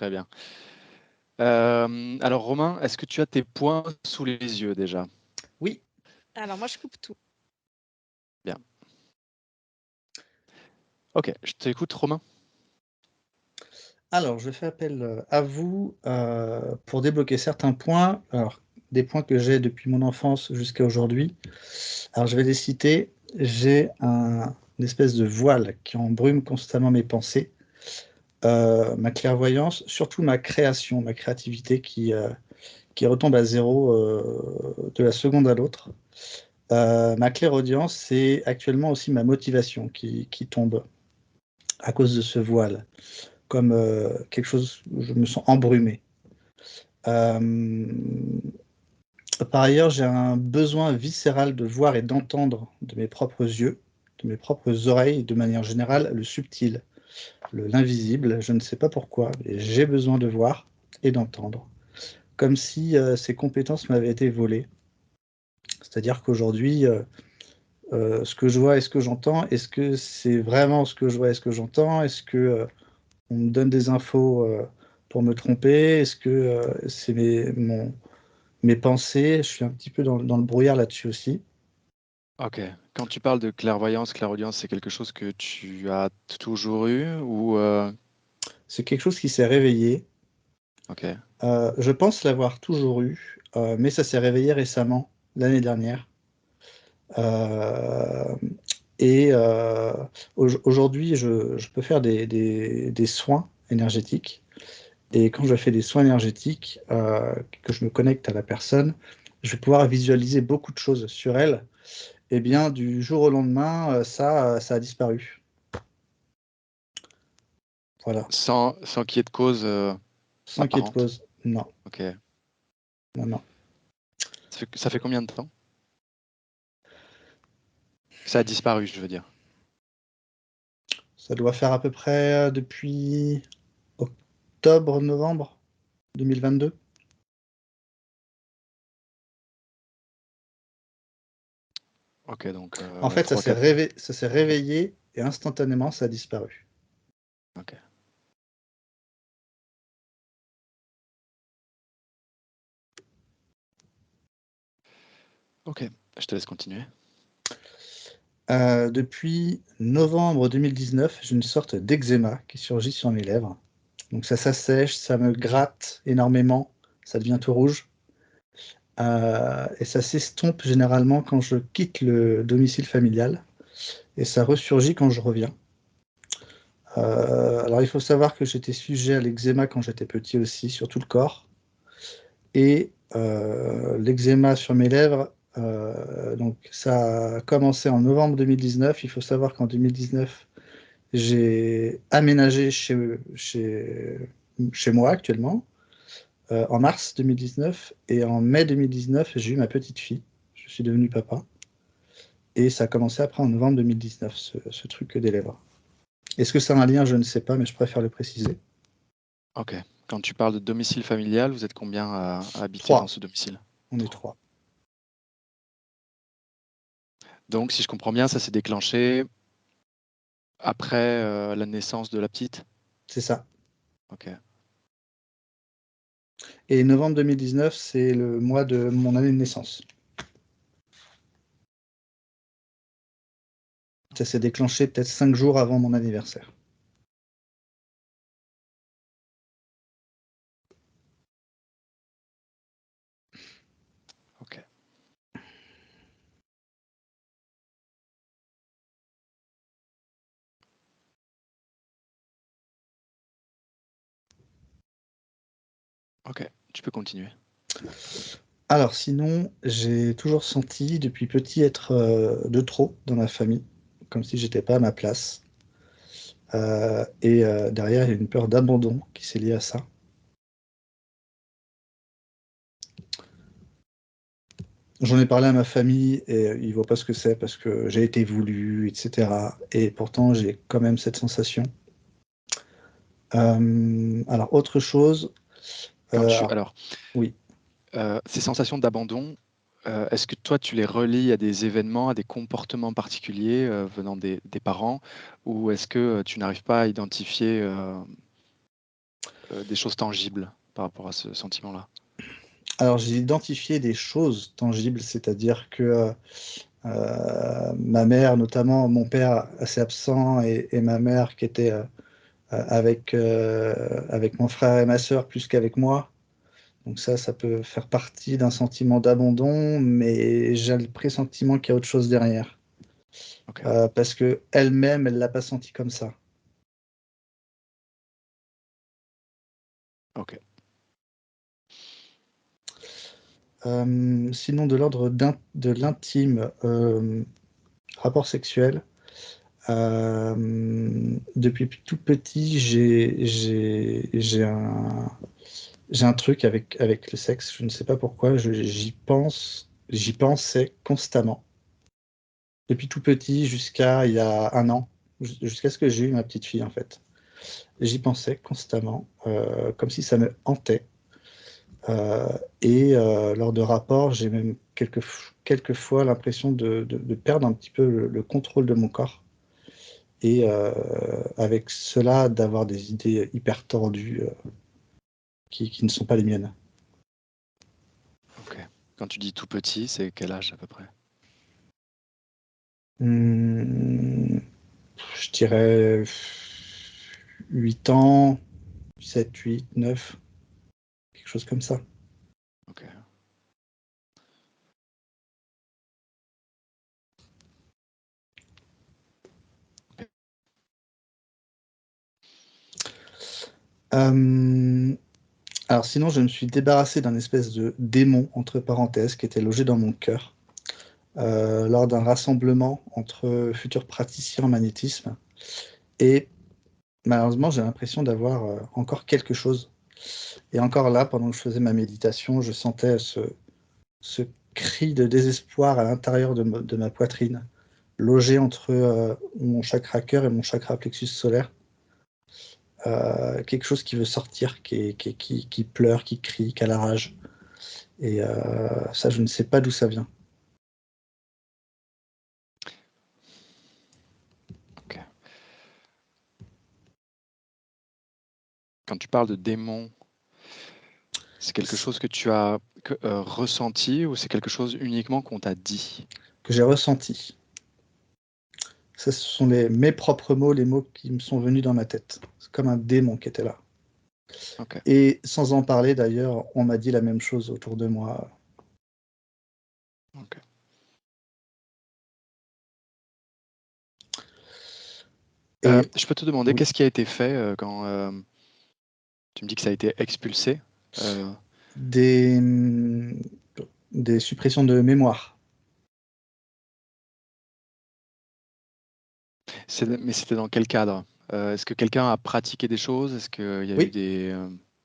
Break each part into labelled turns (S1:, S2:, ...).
S1: Très bien. Alors Romain, est-ce que tu as tes points sous les yeux déjà?
S2: Oui.
S3: Alors moi, je coupe tout.
S1: Bien. Ok, je t'écoute Romain.
S2: Alors, je fais appel, à vous, pour débloquer certains points. Alors, des points que j'ai depuis mon enfance jusqu'à aujourd'hui. Alors, je vais les citer. J'ai une espèce de voile qui embrume constamment mes pensées, ma clairvoyance, surtout ma création, ma créativité qui retombe à zéro de la seconde à l'autre. Ma clairaudience, c'est actuellement aussi ma motivation qui tombe à cause de ce voile. Comme quelque chose où je me sens embrumé. Par ailleurs, j'ai un besoin viscéral de voir et d'entendre de mes propres yeux, de mes propres oreilles, et de manière générale, le subtil, l'invisible. Je ne sais pas pourquoi, mais j'ai besoin de voir et d'entendre. Comme si ces compétences m'avaient été volées. C'est-à-dire qu'aujourd'hui, ce que je vois et ce que j'entends, est-ce que c'est vraiment ce que je vois et ce que j'entends? Est-ce que on me donne des infos pour me tromper? Est-ce que c'est mes pensées? Je suis un petit peu dans le brouillard là-dessus aussi.
S1: Ok. Quand tu parles de clairvoyance, clairaudience, c'est quelque chose que tu as toujours eu ou
S2: C'est quelque chose qui s'est réveillé.
S1: Ok.
S2: Je pense l'avoir toujours eu, mais ça s'est réveillé récemment, l'année dernière. Euh, et aujourd'hui, je peux faire des soins énergétiques. Et quand je fais des soins énergétiques, que je me connecte à la personne, je vais pouvoir visualiser beaucoup de choses sur elle. Eh bien, du jour au lendemain, ça a disparu. Voilà.
S1: Sans qu'il y ait de cause
S2: Sans qu'il y ait de
S1: apparente.
S2: cause. Non,
S1: Ok.
S2: non, non.
S1: Ça fait combien de temps que ça a disparu, je veux dire?
S2: Ça doit faire à peu près depuis octobre, novembre 2022.
S1: Ok, donc
S2: En fait,
S1: 3-4 mois.
S2: ça s'est réveillé et instantanément, ça a disparu.
S1: Ok. Ok, je te laisse continuer.
S2: Depuis novembre 2019, j'ai une sorte d'eczéma qui surgit sur mes lèvres. Donc ça s'assèche, ça me gratte énormément, ça devient tout rouge. Et ça s'estompe généralement quand je quitte le domicile familial. Et ça ressurgit quand je reviens. Alors il faut savoir que j'étais sujet à l'eczéma quand j'étais petit aussi, sur tout le corps. Et l'eczéma sur mes lèvres, donc ça a commencé en novembre 2019. Il faut savoir qu'en 2019, j'ai aménagé chez moi actuellement, en mars 2019. Et en mai 2019, j'ai eu ma petite fille. Je suis devenu papa. Et ça a commencé après en novembre 2019, ce truc des lèvres. Est-ce que ça a un lien? Je ne sais pas, mais je préfère le préciser.
S1: Ok. Quand tu parles de domicile familial, vous êtes combien à habiter dans
S2: 3.
S1: ce domicile?
S2: On est
S1: 3.
S2: 3.
S1: Donc, si je comprends bien, ça s'est déclenché après la naissance de la petite?
S2: C'est ça.
S1: Ok.
S2: Et novembre 2019, c'est le mois de mon année de naissance. Ça s'est déclenché peut-être 5 jours avant mon anniversaire.
S1: Ok. Ok, tu peux continuer.
S2: Alors sinon, j'ai toujours senti depuis petit être de trop dans ma famille, comme si j'étais pas à ma place. Et derrière, il y a une peur d'abandon qui s'est liée à ça. J'en ai parlé à ma famille et ils voient pas ce que c'est parce que j'ai été voulu, etc. Et pourtant, j'ai quand même cette sensation. Alors autre chose,
S1: Quand tu,
S2: alors
S1: alors,
S2: oui.
S1: ces sensations d'abandon, est-ce que toi, tu les relis à des événements, à des comportements particuliers venant des parents, ou est-ce que tu n'arrives pas à identifier des choses tangibles par rapport à ce sentiment-là?
S2: Alors j'ai identifié des choses tangibles, c'est-à-dire que, ma mère, notamment mon père assez absent et ma mère qui était, avec mon frère et ma sœur plus qu'avec moi. Donc ça peut faire partie d'un sentiment d'abandon, mais j'ai le pressentiment qu'il y a autre chose derrière.
S1: OK.
S2: Parce qu'elle-même, elle l'a pas senti comme ça.
S1: OK.
S2: Sinon de l'ordre de l'intime, rapport sexuel, depuis tout petit, j'ai un truc avec le sexe, je ne sais pas pourquoi, j'y pensais constamment. Depuis tout petit jusqu'à il y a 1 an, jusqu'à ce que j'ai eu ma petite fille, en fait. J'y pensais constamment, comme si ça me hantait, heu lors de rapports, j'ai même quelquefois l'impression de perdre un petit peu le contrôle de mon corps et avec cela, d'avoir des idées hyper tordues, qui ne sont pas les miennes.
S1: OK. Quand tu dis tout petit, c'est quel âge à peu près?
S2: Mmh, je dirais 8 ans, 7, 8, 9, quelque chose comme ça.
S1: OK.
S2: Hem, alors sinon, je me suis débarrassé d'un espèce de «démon» entre parenthèses qui était logé dans mon cœur, lors d'un rassemblement entre futurs praticiens en magnétisme et malheureusement, j'ai l'impression d'avoir, encore quelque chose et encore là, pendant que je faisais ma méditation, je sentais ce cri de désespoir à l'intérieur de ma poitrine, logé entre, mon chakra cœur et mon chakra plexus solaire. Quelque chose qui veut sortir, qui pleure, qui crie, qui a la rage et ça, je ne sais pas d'où ça vient.
S1: OK. Quand tu parles de démon, c'est quelque
S2: C
S1: chose que tu as ressenti ou c'est quelque chose uniquement qu'on t'a dit?
S2: Que j'ai ressenti. Ça, ce sont mes propres mots, les mots qui me sont venus dans ma tête. C'est comme un démon qui était là
S1: OK.
S2: et sans en parler d'ailleurs, on m'a dit la même chose autour de moi
S1: OK.
S2: et
S1: Je peux te demander
S2: oui,
S1: qu'est-ce qui a été fait, quand, tu me dis que ça a été expulsé? Heu,
S2: des, mmh, des suppressions de mémoire.
S1: mais c'était dans quel cadre? Est-ce que quelqu'un a pratiqué des choses? Est-ce qu'il y a eu
S2: Oui,
S1: des,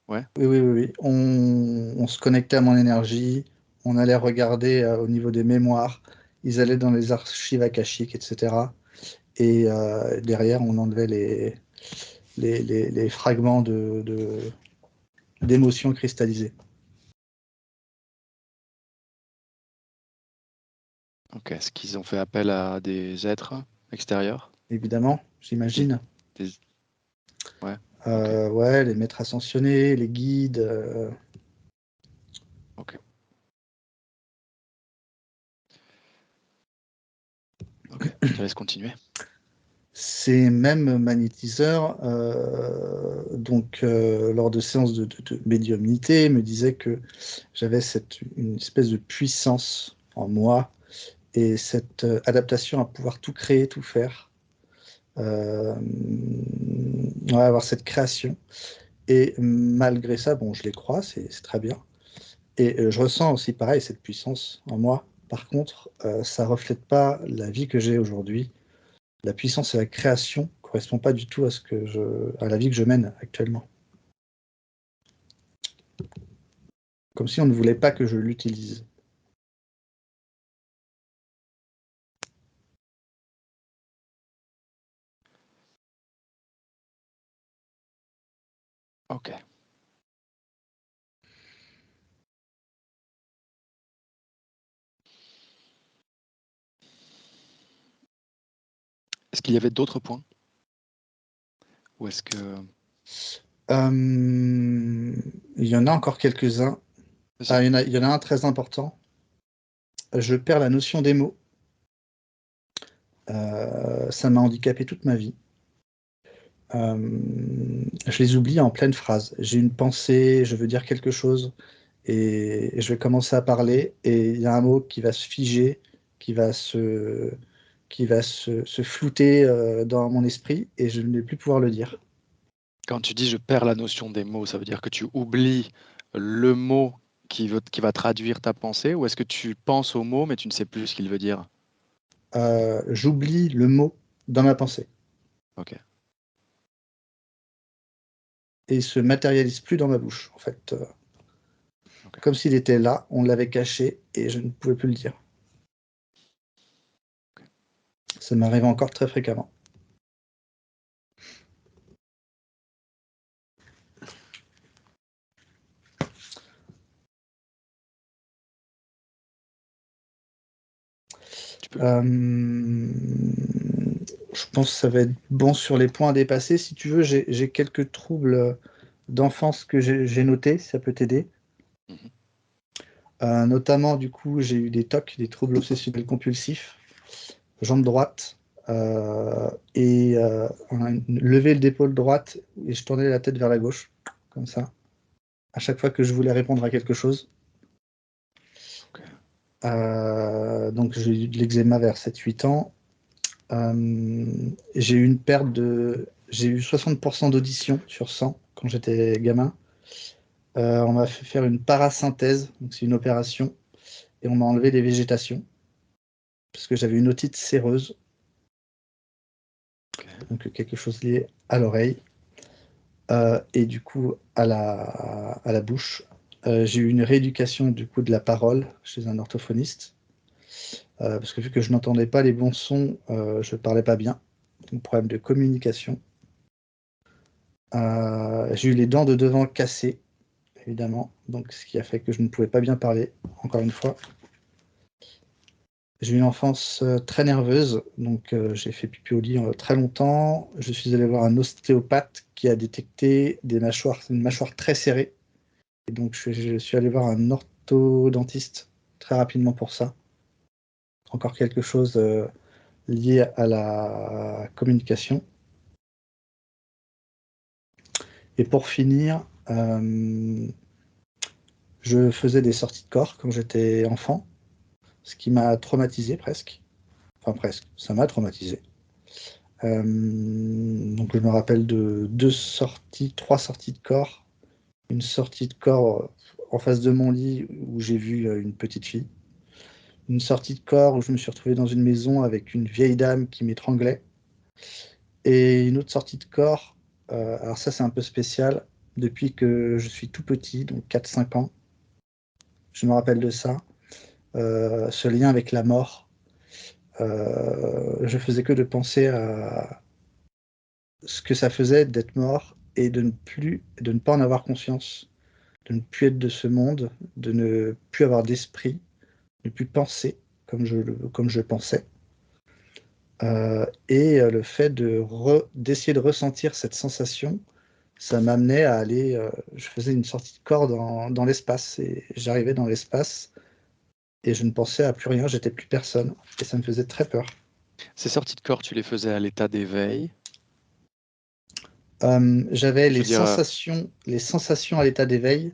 S1: ouais?
S2: oui, oui, oui, oui. On se connectait à mon énergie, on allait regarder, au niveau des mémoires. Ils allaient dans les archives akashiques et cetera et derrière on enlevait les fragments d'émotions cristallisées.
S1: OK. Est-ce qu'ils ont fait appel à des êtres extérieurs?
S2: Évidemment,
S1: Des
S2: j'imagine.
S1: des ouais, OK,
S2: Ouais, les maîtres ascensionnés, les guides,
S1: OK, OK. Je te laisse continuer.
S2: ces mêmes magnétiseurs, donc lors de séances de médiumnité, me disaient que j'avais une espèce de puissance en moi et cette, adaptation à pouvoir tout créer, tout faire. Ouais, avoir cette création et malgré ça, bon, je les crois, c'est très bien et je ressens aussi pareil cette puissance en moi. Par contre, ça reflète pas la vie que j'ai aujourd'hui. La puissance et la création correspond pas du tout à la vie que je mène actuellement. Comme si on ne voulait pas que je l'utilise.
S1: OK. Est-ce qu'il y avait d'autres points? Ou est-ce que
S2: Il y en a encore quelques-uns.
S1: Vas-y.
S2: Il y en a un très important. Je perds la notion des mots. Ça m'a handicapé toute ma vie. Je les oublie en pleine phrase. J'ai une pensée, je veux dire quelque chose, et je vais commencer à parler, et il y a un mot qui va se figer, qui va se flouter dans mon esprit, et je ne vais plus pouvoir le dire.
S1: Quand tu dis je perds la notion des mots, ça veut dire que tu oublies le mot qui va traduire ta pensée, ou est-ce que tu penses au mot mais tu ne sais plus ce qu'il veut dire?
S2: J'oublie le mot dans ma pensée,
S1: Ok.
S2: et il se matérialise plus dans ma bouche, en fait.
S1: Ok.
S2: Comme s'il était là, on l'avait caché, et je ne pouvais plus le dire. Ça m'arrive encore très fréquemment.
S1: Tu peux.
S2: Je pense que ça va être bon sur les points à dépasser. Si tu veux, j'ai quelques troubles d'enfance que j'ai notés, si ça peut t'aider.
S1: Mhm.
S2: Notamment, du coup, j'ai eu des TOC, des troubles obsessionnels compulsifs, jambe droite, et lever d'épaule droite, et je tournais la tête vers la gauche, comme ça, à chaque fois que je voulais répondre à quelque chose.
S1: Ok.
S2: Donc j'ai eu de l'eczéma vers 7-8 ans. J'ai eu une perte de... J'ai eu 60% d'audition sur 100 quand j'étais gamin. On m'a fait faire une parasynthèse, donc c'est une opération, et on m'a enlevé des végétations, parce que j'avais une otite séreuse,
S1: Ok.
S2: donc quelque chose lié à l'oreille, et du coup à la bouche. J'ai eu une rééducation du coup de la parole chez un orthophoniste, parce que vu que je n'entendais pas les bons sons, je ne parlais pas bien, donc problème de communication. J'ai eu les dents de devant cassées, évidemment, donc ce qui a fait que je ne pouvais pas bien parler, encore une fois. J'ai eu une enfance très nerveuse, donc j'ai fait pipi au lit très longtemps. Je suis allé voir un ostéopathe qui a détecté une mâchoire très serrée. Et donc je suis allé voir un orthodontiste très rapidement pour ça. Encore quelque chose lié à la communication. Et pour finir, je faisais des sorties de corps quand j'étais enfant, ce qui m'a traumatisé presque. Enfin presque, ça m'a traumatisé. Donc je me rappelle de trois sorties de corps. Une sortie de corps en face de mon lit où j'ai vu une petite fille. Une sortie de corps où je me suis retrouvé dans une maison avec une vieille dame qui m'étranglait. Et une autre sortie de corps, alors ça c'est un peu spécial, depuis que je suis tout petit, donc 4-5 ans, je me rappelle de ça, ce lien avec la mort. Je faisais que de penser à ce que ça faisait d'être mort et de ne pas en avoir conscience, de ne plus être de ce monde, de ne plus avoir d'esprit, de ne plus penser comme je pensais. Et le fait d'essayer de ressentir cette sensation, ça m'amenait à aller. Je faisais une sortie de corps dans l'espace et j'arrivais dans l'espace et je ne pensais à plus rien, j'étais plus personne et ça me faisait très peur.
S1: Ces sorties de corps, tu les faisais à l'état d'éveil?
S2: J'avais
S1: Je veux dire,
S2: les sensations à l'état d'éveil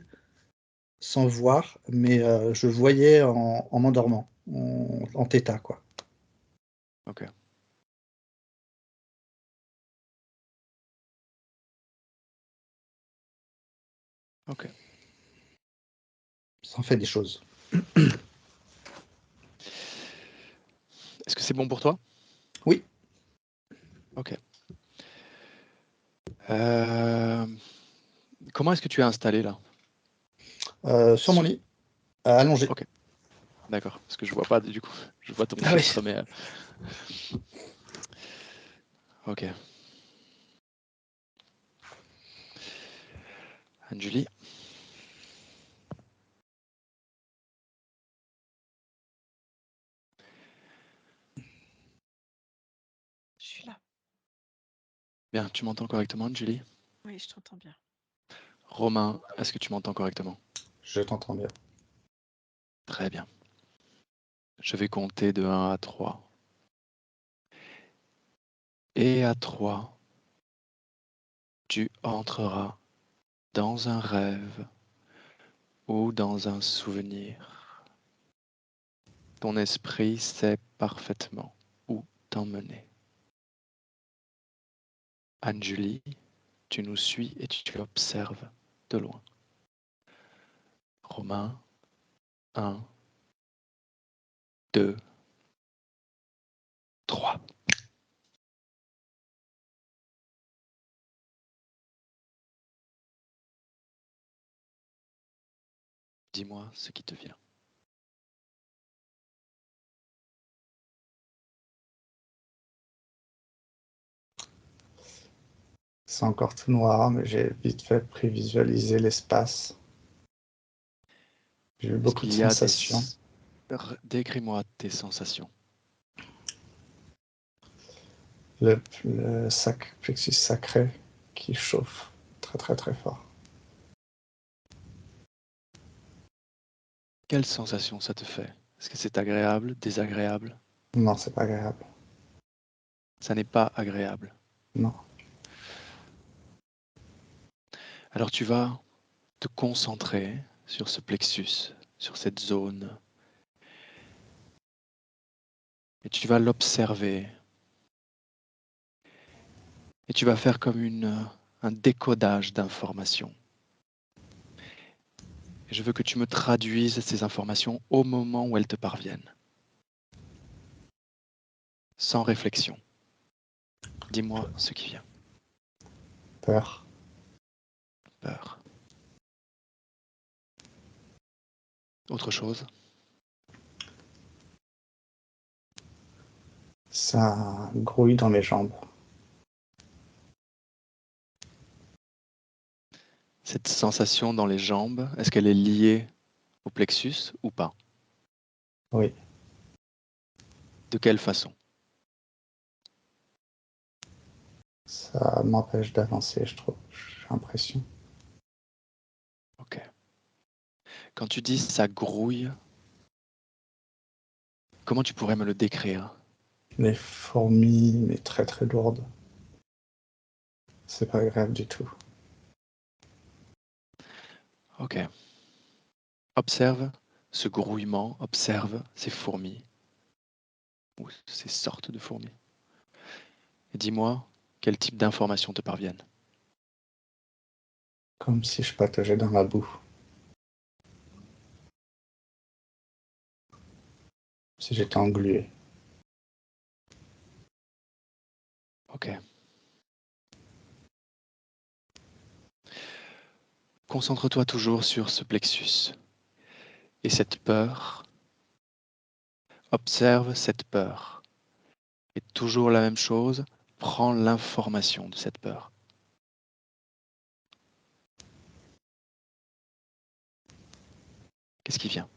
S2: sans voir, mais je voyais en m'endormant, en θ, quoi.
S1: ok. Ok.
S2: Ça en fait des choses.
S1: Est-ce que c'est bon pour toi?
S2: Oui,
S1: Ok. Euh, Comment est-ce que tu es installé là?
S2: sur mon lit, allongé.
S1: Ok, d'accord. Parce que je vois pas du coup, je vois ton
S2: Ah oui.
S1: filtre, mais ok. Anne-Julie,
S3: Je suis là.
S1: bien, tu m'entends correctement, Anne-Julie?
S3: Oui, je t'entends bien.
S1: Romain, est-ce que tu m'entends correctement?
S2: Je t'entends bien.
S1: Très bien. Je vais compter de 1 à 3. Et à 3, tu entreras dans un rêve ou dans un souvenir. Ton esprit sait parfaitement où t'emmener. Anne-Julie, tu nous suis et tu observes de loin. Romain, 1, 2, 3. Dis-moi ce qui te vient.
S2: C'est encore tout noir, mais j'ai vite fait prévisualiser l'espace. J'ai eu
S1: Est-ce
S2: beaucoup de
S1: qu'il y a des...
S2: sensations.
S1: Décris-moi tes sensations.
S2: Le plexus sacré qui chauffe très très très fort.
S1: Quelle sensation ça te fait? Est-ce que c'est agréable, désagréable?
S2: Non, c'est pas agréable.
S1: Ça n'est pas agréable.
S2: Non.
S1: Alors tu vas te concentrer sur ce plexus, sur cette zone, et tu vas l'observer. Et tu vas faire comme un décodage d'informations. Et je veux que tu me traduises ces informations au moment où elles te parviennent. Sans réflexion. Dis-moi ce qui vient.
S2: Peur.
S1: Peur. Autre chose?
S2: Ça grouille dans mes jambes.
S1: Cette sensation dans les jambes, est-ce qu'elle est liée au plexus ou pas?
S2: Oui.
S1: De quelle façon?
S2: Ça m'empêche d'avancer, je trouve. J'ai l'impression.
S1: Ok. Quand tu dis ça grouille, comment tu pourrais me le décrire?
S2: Les fourmis, mais très très lourdes. C'est pas agréable du tout.
S1: Ok. Observe ce grouillement, observe ces fourmis, ou ces sortes de fourmis. Et dis-moi quel type d'informations te parviennent.
S2: Comme si je pataugeais dans la boue. Si j'étais englué.
S1: Ok. Concentre-toi toujours sur ce plexus. Et cette peur, observe cette peur. Et toujours la même chose, prends l'information de cette peur. Qu'est-ce qui vient?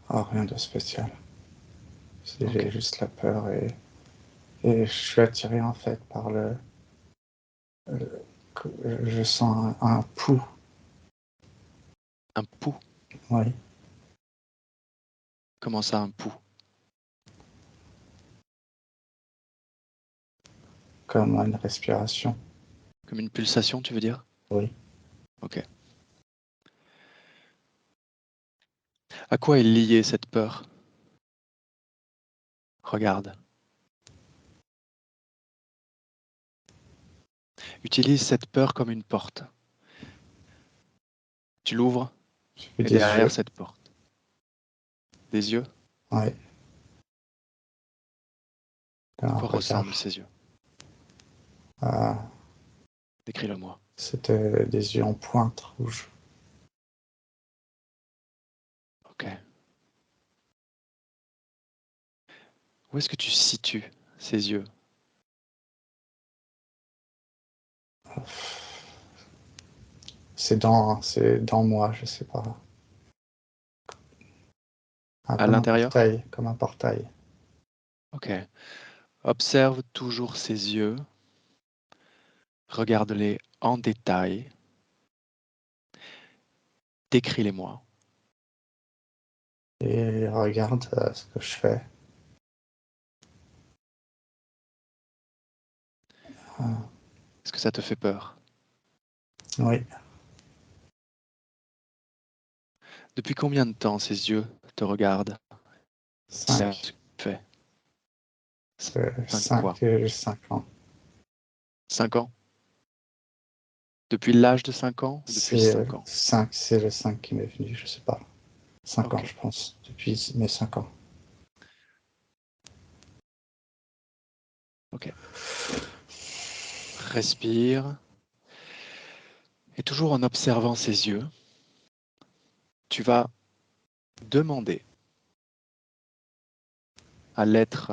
S2: Ah, rien de spécial. J'ai
S1: Ok.
S2: juste la peur et je suis attiré en fait par je sens un pouls.
S1: Un pouls?
S2: Oui.
S1: Comment ça, un pouls?
S2: Comme une respiration.
S1: Comme une pulsation, tu veux dire?
S2: Oui.
S1: Ok. À quoi est liée cette peur? Regarde. Utilise cette peur comme une porte. Tu l'ouvres
S2: J'ai vu
S1: et
S2: des
S1: derrière
S2: yeux.
S1: cette porte, des yeux.
S2: Oui.
S1: À
S2: Un
S1: quoi ressemblent
S2: regard.
S1: ces yeux?
S2: Ah,
S1: Décris-le-moi.
S2: c'était des yeux en pointe rouge.
S1: Ok. Où est-ce que tu situes ces yeux?
S2: C'est dans moi, je sais pas. Ah,
S1: À
S2: comme un
S1: l'intérieur?
S2: portail, comme un portail.
S1: Ok. Observe toujours ses yeux. Regarde-les en détail. Décris-les-moi.
S2: Et regarde ce que je fais. Ah,
S1: Est-ce que ça te fait peur?
S2: oui,
S1: Depuis combien de temps ces yeux te regardent? Observe
S2: 5.
S1: ce que tu fais. 5 quoi?
S2: 5 ans.
S1: 5 ans? Depuis l'âge de 5 ans ou depuis
S2: C'est
S1: 5 ans?
S2: 5, c'est le 5 qui m'est venu, je sais pas. 5 ans,
S1: Ok.
S2: je pense, depuis mes 5 ans.
S1: Ok. Respire. Et toujours en observant ses yeux, tu vas demander à l'être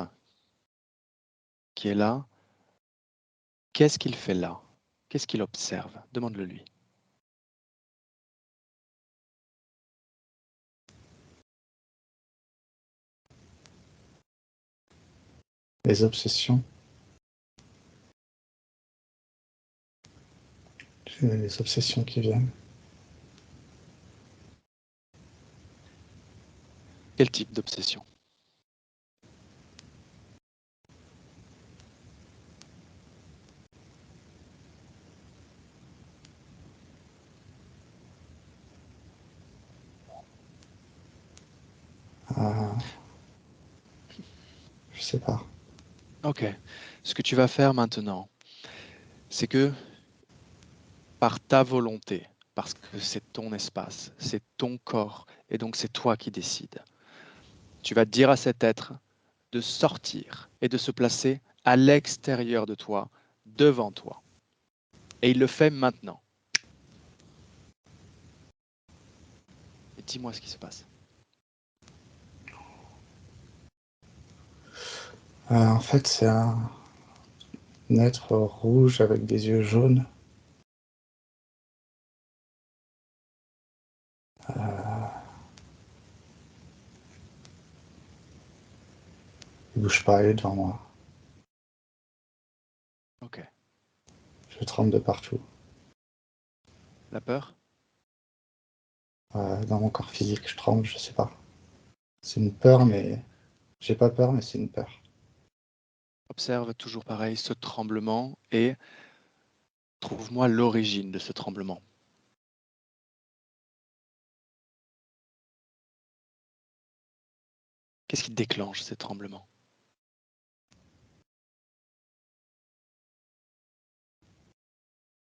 S1: qui est là, qu'est-ce qu'il fait là? Qu'est-ce qu'il observe? Demande-le lui.
S2: Les obsessions, les obsessions qui viennent.
S1: Quel type d'obsession?
S2: Ah, je sais pas.
S1: Ok. Ce que tu vas faire maintenant, c'est que par ta volonté, parce que c'est ton espace, c'est ton corps, et donc c'est toi qui décides, tu vas dire à cet être de sortir et de se placer à l'extérieur de toi, devant toi. Et il le fait maintenant. Et dis-moi ce qui se passe.
S2: En fait, c'est un être rouge avec des yeux jaunes. Il bouge pas, il est devant moi.
S1: Ok.
S2: Je tremble de partout.
S1: La peur?
S2: Dans mon corps physique, je tremble, je sais pas. C'est une peur,
S1: Ok.
S2: mais j'ai pas peur, mais c'est une peur.
S1: Observe toujours pareil ce tremblement et trouve-moi l'origine de ce tremblement. Qu'est-ce qui déclenche ces tremblements?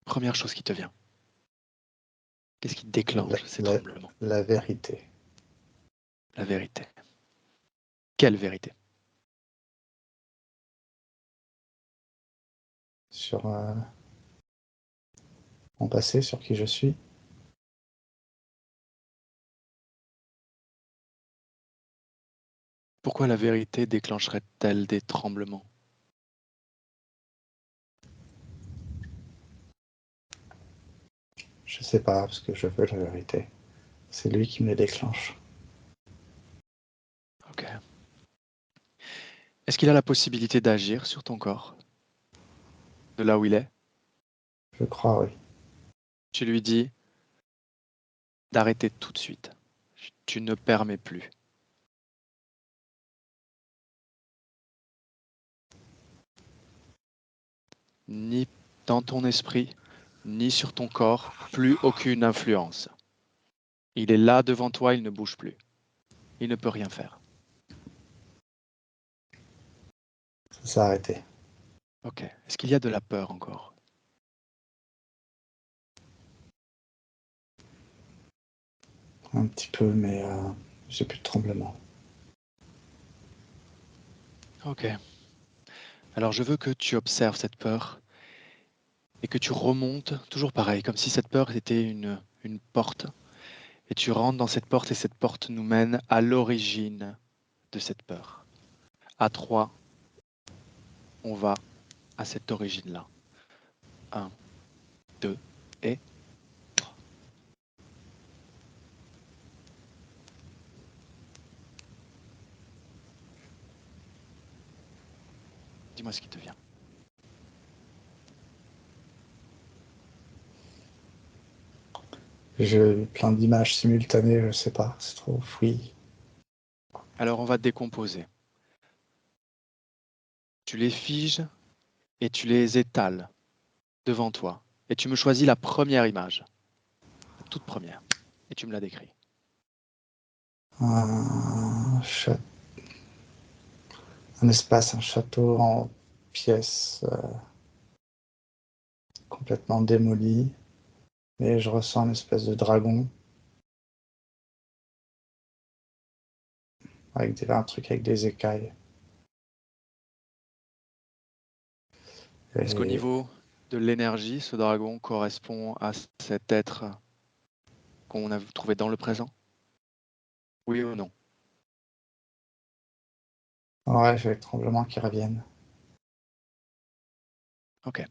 S1: Première chose qui te vient. Qu'est-ce qui
S2: La,
S1: déclenche ces
S2: la,
S1: tremblements?
S2: la vérité
S1: La vérité. Quelle vérité?
S2: sur mon passé, sur qui je suis.
S1: Pourquoi la vérité déclencherait-elle des tremblements?
S2: Je sais pas, parce que je veux la vérité. C'est lui qui me les déclenche.
S1: Ok. Est-ce qu'il a la possibilité d'agir sur ton corps, de là où il est?
S2: Je crois, oui.
S1: Tu lui dis d'arrêter tout de suite. Tu ne permets plus. Ni dans ton esprit, ni sur ton corps, plus aucune influence. Il est là devant toi, il ne bouge plus. Il ne peut rien faire.
S2: Ça s'est arrêté.
S1: Ok. Est-ce qu'il y a de la peur encore?
S2: Un petit peu, mais j'ai plus de tremblement.
S1: Ok. Alors je veux que tu observes cette peur et que tu remontes, toujours pareil, comme si cette peur était une porte. Et tu rentres dans cette porte et cette porte nous mène à l'origine de cette peur. À 3, on va à cette origine-là. 1, 2 et 3. Dis-moi ce qui te vient.
S2: J'ai plein d'images simultanées, je sais pas, c'est trop fouillis.
S1: Alors on va décomposer. Tu les figes et tu les étales devant toi. Et tu me choisis la première image, la toute première, et tu me la décris.
S2: Un, cha- un espace, un château en pièces complètement démoli. Et je ressens une espèce de dragon avec un truc avec des écailles.
S1: Est-ce qu'au
S2: Et
S1: niveau de l'énergie, ce dragon correspond à cet être qu'on a trouvé dans le présent? Oui ou non?
S2: ouais, j'ai les tremblements qui reviennent.
S1: Ok.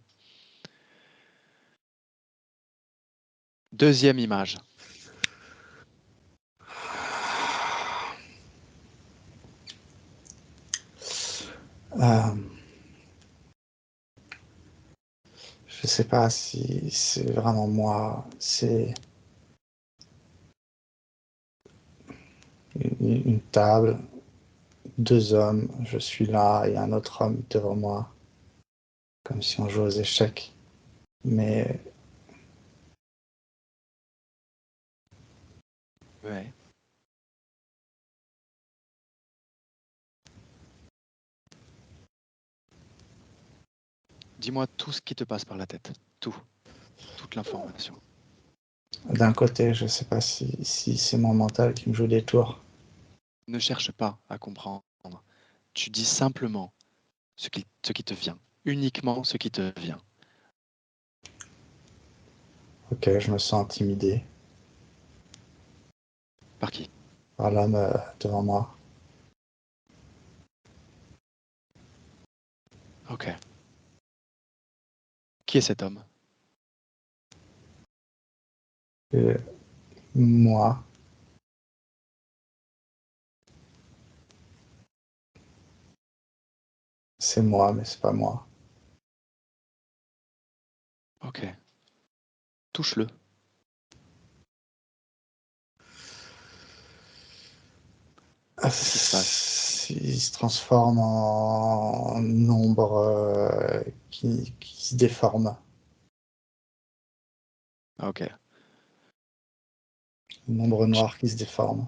S1: Deuxième image.
S2: Euh, je sais pas si c'est vraiment moi. C'est une table, deux hommes, je suis là et un autre homme devant moi, comme si on jouait aux échecs. Mais
S1: Ouais. Dis-moi tout ce qui te passe par la tête. Tout. Toute l'information.
S2: d'un côté, je sais pas si c'est mon mental qui me joue des tours.
S1: Ne cherche pas à comprendre. Tu dis simplement ce qui te vient. Uniquement ce qui te vient.
S2: Ok, je me sens intimidé
S1: Par qui?
S2: par l'homme devant moi.
S1: Ok. Qui est cet homme?
S2: Et moi, c'est moi, mais c'est pas moi.
S1: Ok. Touche-le. Qu'est-ce qui se passe?
S2: Il se transforme en ombre qui se déforme.
S1: Ok.
S2: Une ombre
S1: Tu-
S2: noire qui se déforme.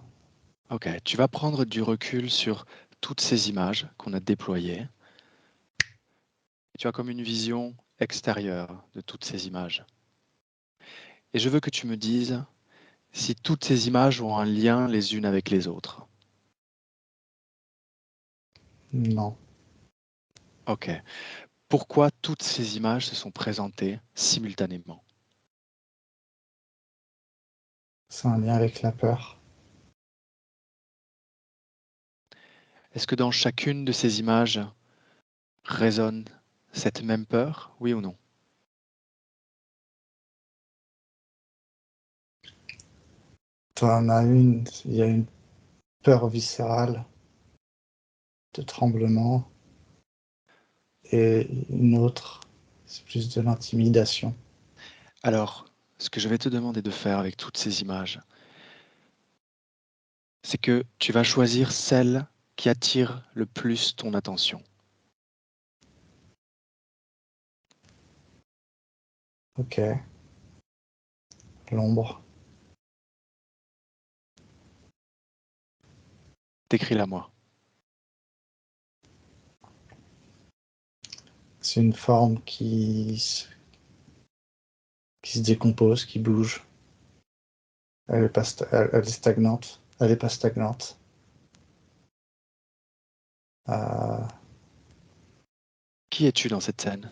S1: Ok. Tu vas prendre du recul sur toutes ces images qu'on a déployées. Tu as comme une vision extérieure de toutes ces images. Et je veux que tu me dises si toutes ces images ont un lien les unes avec les autres.
S2: Non,
S1: Ok. Pourquoi toutes ces images se sont présentées simultanément?
S2: c'est un lien avec la peur.
S1: Est-ce que dans chacune de ces images résonne cette même peur, oui ou non?
S2: T'en as une, il y a une peur viscérale de tremblement et une autre, c'est plus de l'intimidation.
S1: Alors, ce que je vais te demander de faire avec toutes ces images, c'est que tu vas choisir celle qui attire le plus ton attention.
S2: Ok, l'ombre.
S1: Décris-la moi.
S2: C'est une forme qui se décompose, qui bouge. Elle est stagnante. Elle est pas stagnante. Euh,
S1: Qui es-tu dans cette scène?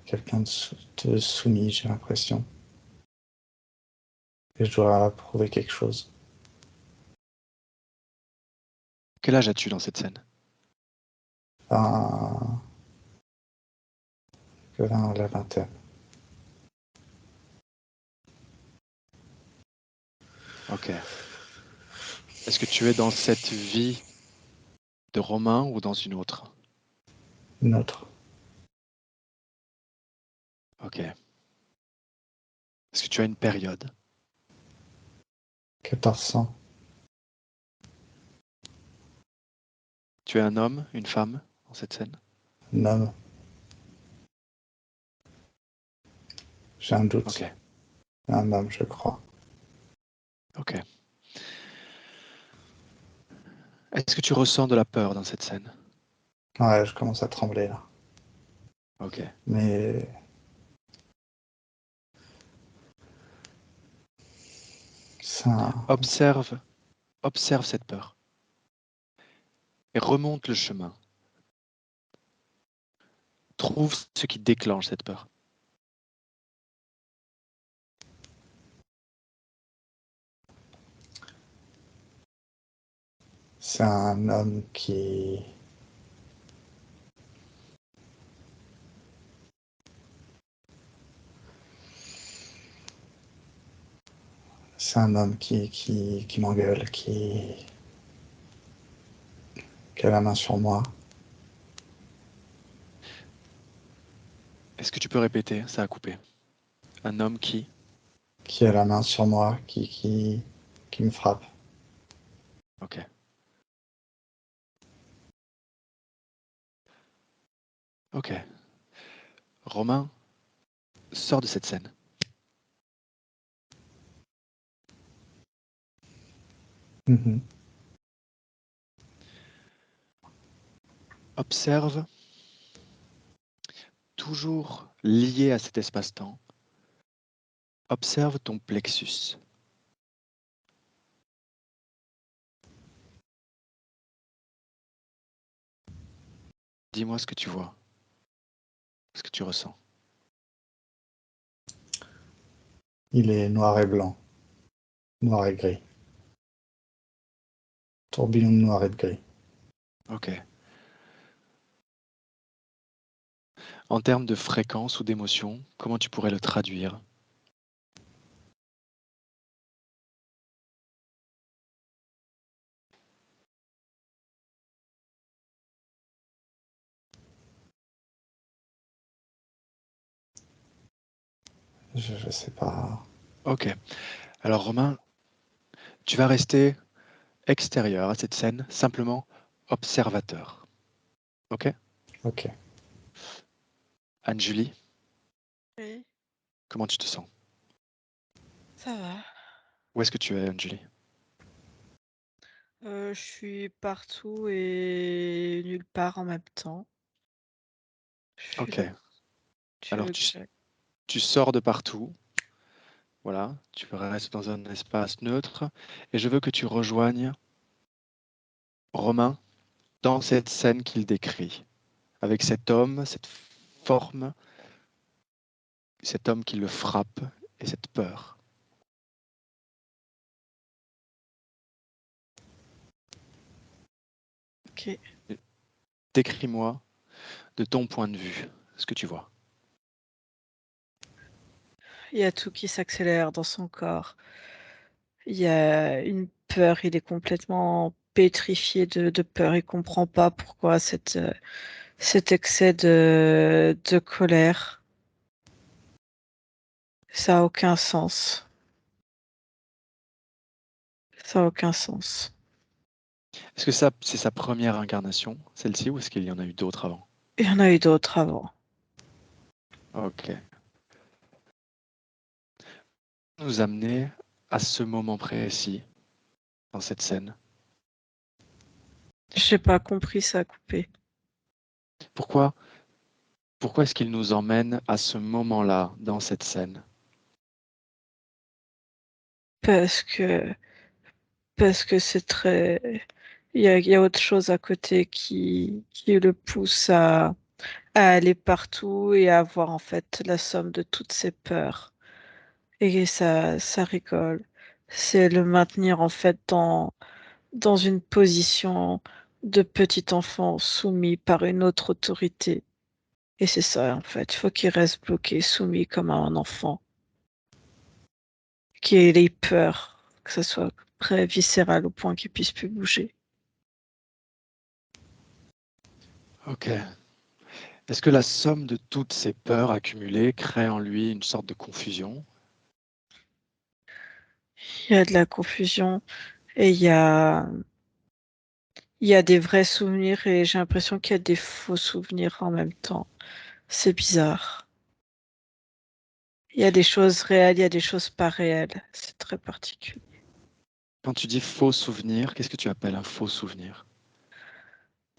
S2: quelqu'un de soumis, j'ai l'impression. Et je dois prouver quelque chose.
S1: Quel âge as-tu dans cette scène?
S2: Un, la vingtaine.
S1: Ok. Est-ce que tu es dans cette vie de Romain ou dans une autre?
S2: Une autre.
S1: Ok. Est-ce que tu as une période?
S2: 1400.
S1: Tu es un homme, une femme dans cette scène?
S2: Un homme. J'ai un doute.
S1: Ok,
S2: Un homme, je crois.
S1: ok. Est-ce que tu ressens de la peur dans cette scène?
S2: Ouais, je commence à trembler là.
S1: Ok.
S2: Mais ça,
S1: Observe, observe cette peur et remonte le chemin. Trouve ce qui déclenche cette peur.
S2: c'est un homme qui... C'est un homme qui m'engueule, qui a la main sur moi.
S1: Est-ce que tu peux répéter? Ça a coupé. Un homme qui?
S2: Qui a la main sur moi, qui me frappe.
S1: Ok. Ok. Romain, sors de cette scène.
S2: Mhm.
S1: Observe, toujours lié à cet espace-temps. Observe ton plexus. Dis-moi ce que tu vois, ce que tu ressens.
S2: Il est noir et blanc, noir et gris. Tourbillon de noir et de gris.
S1: Ok. En termes de fréquence ou d'émotion, comment tu pourrais le traduire?
S2: Je sais pas.
S1: Ok. Alors Romain, tu vas rester extérieur à cette scène, simplement observateur. Ok?
S2: Ok.
S1: Anne-Julie,
S3: Oui,
S1: comment tu te sens?
S3: ça va.
S1: Où est-ce que tu es, Anne-Julie?
S3: Je suis partout et nulle part en même temps. Je suis
S1: Ok.
S3: là. Tu
S1: Alors
S3: veux que j'aille?
S1: tu sors de partout. Voilà. Tu restes dans un espace neutre. Et je veux que tu rejoignes Romain dans cette scène qu'il décrit. Avec cet homme, cette forme, cet homme qui le frappe et cette peur.
S3: Ok.
S1: Décris-moi de ton point de vue ce que tu vois.
S3: Il y a tout qui s'accélère dans son corps. Il y a une peur, il est complètement pétrifié de peur. Il comprend pas pourquoi cet excès de colère. Ça a aucun sens. Ça a aucun sens.
S1: Est-ce que ça, c'est sa première incarnation, celle-ci, ou est-ce qu'il y en a eu d'autres avant?
S3: Il y en a eu d'autres avant.
S1: Ok. Nous amener à ce moment précis, dans cette scène.
S3: J'ai pas compris, ça a coupé.
S1: Pourquoi, pourquoi est-ce qu'il nous emmène à ce moment-là, dans cette scène?
S3: Parce que Parce que c'est très il y a autre chose à côté qui le pousse à aller partout et à avoir en fait la somme de toutes ses peurs. Et ça rigole. C'est le maintenir en fait dans une position de petit enfant soumis par une autre autorité. Et c'est ça en fait. Il faut qu'il reste bloqué, soumis comme un enfant, qu'il ait les peurs, que ce soit très viscéral au point qu'il puisse plus bouger.
S1: Ok. Est-ce que la somme de toutes ces peurs accumulées crée en lui une sorte de confusion?
S3: Il y a de la confusion et il y a des vrais souvenirs et j'ai l'impression qu'il y a des faux souvenirs en même temps. C'est bizarre. Il y a des choses réelles, il y a des choses pas réelles. C'est très particulier.
S1: Quand tu dis faux souvenir, qu'est-ce que tu appelles un faux souvenir?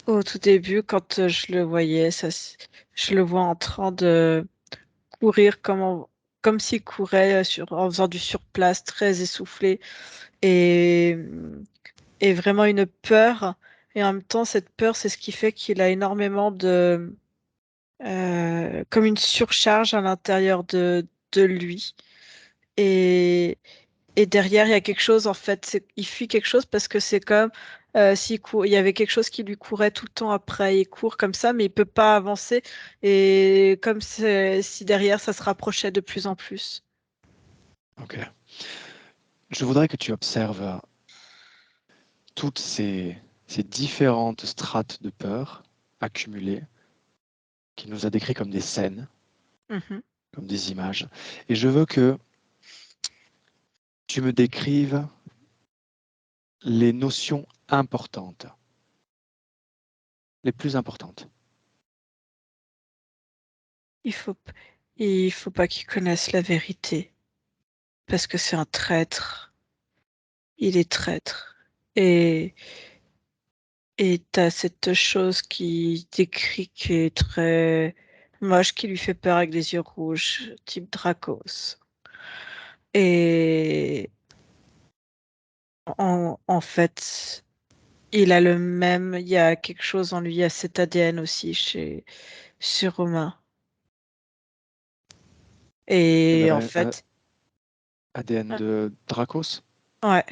S3: Au tout début, quand je le voyais, je le vois en train de courir comme s'il courait en faisant du surplace, très essoufflé et, et vraiment une peur. Et en même temps, cette peur, c'est ce qui fait qu'il a énormément comme une surcharge à l'intérieur de lui. Et, et derrière, il y a quelque chose, en fait, il fuit quelque chose parce que c'est comme il y avait quelque chose qui lui courait tout le temps après. Il court comme ça, mais il peut pas avancer. Et comme si derrière, ça se rapprochait de plus en plus.
S1: Ok. Je voudrais que tu observes toutes ces différentes strates de peur accumulées, qu'il nous a décrit comme des scènes,
S3: Mhm.
S1: comme des images. Et je veux que tu me décrives les notions importantes, les plus importantes.
S3: Il faut, il faut pas qu'il connaisse la vérité parce que c'est un traître. Il est traître. Et Et t'as cette chose qui décrit qui est très moche, qui lui fait peur avec des yeux rouges, type Dracos. Et en fait, il a le même, il y a quelque chose en lui, il y a cet ADN aussi chez Romain.
S1: Il
S3: Et en
S1: aurait un
S3: fait,
S1: ADN de Dracos?
S3: ouais,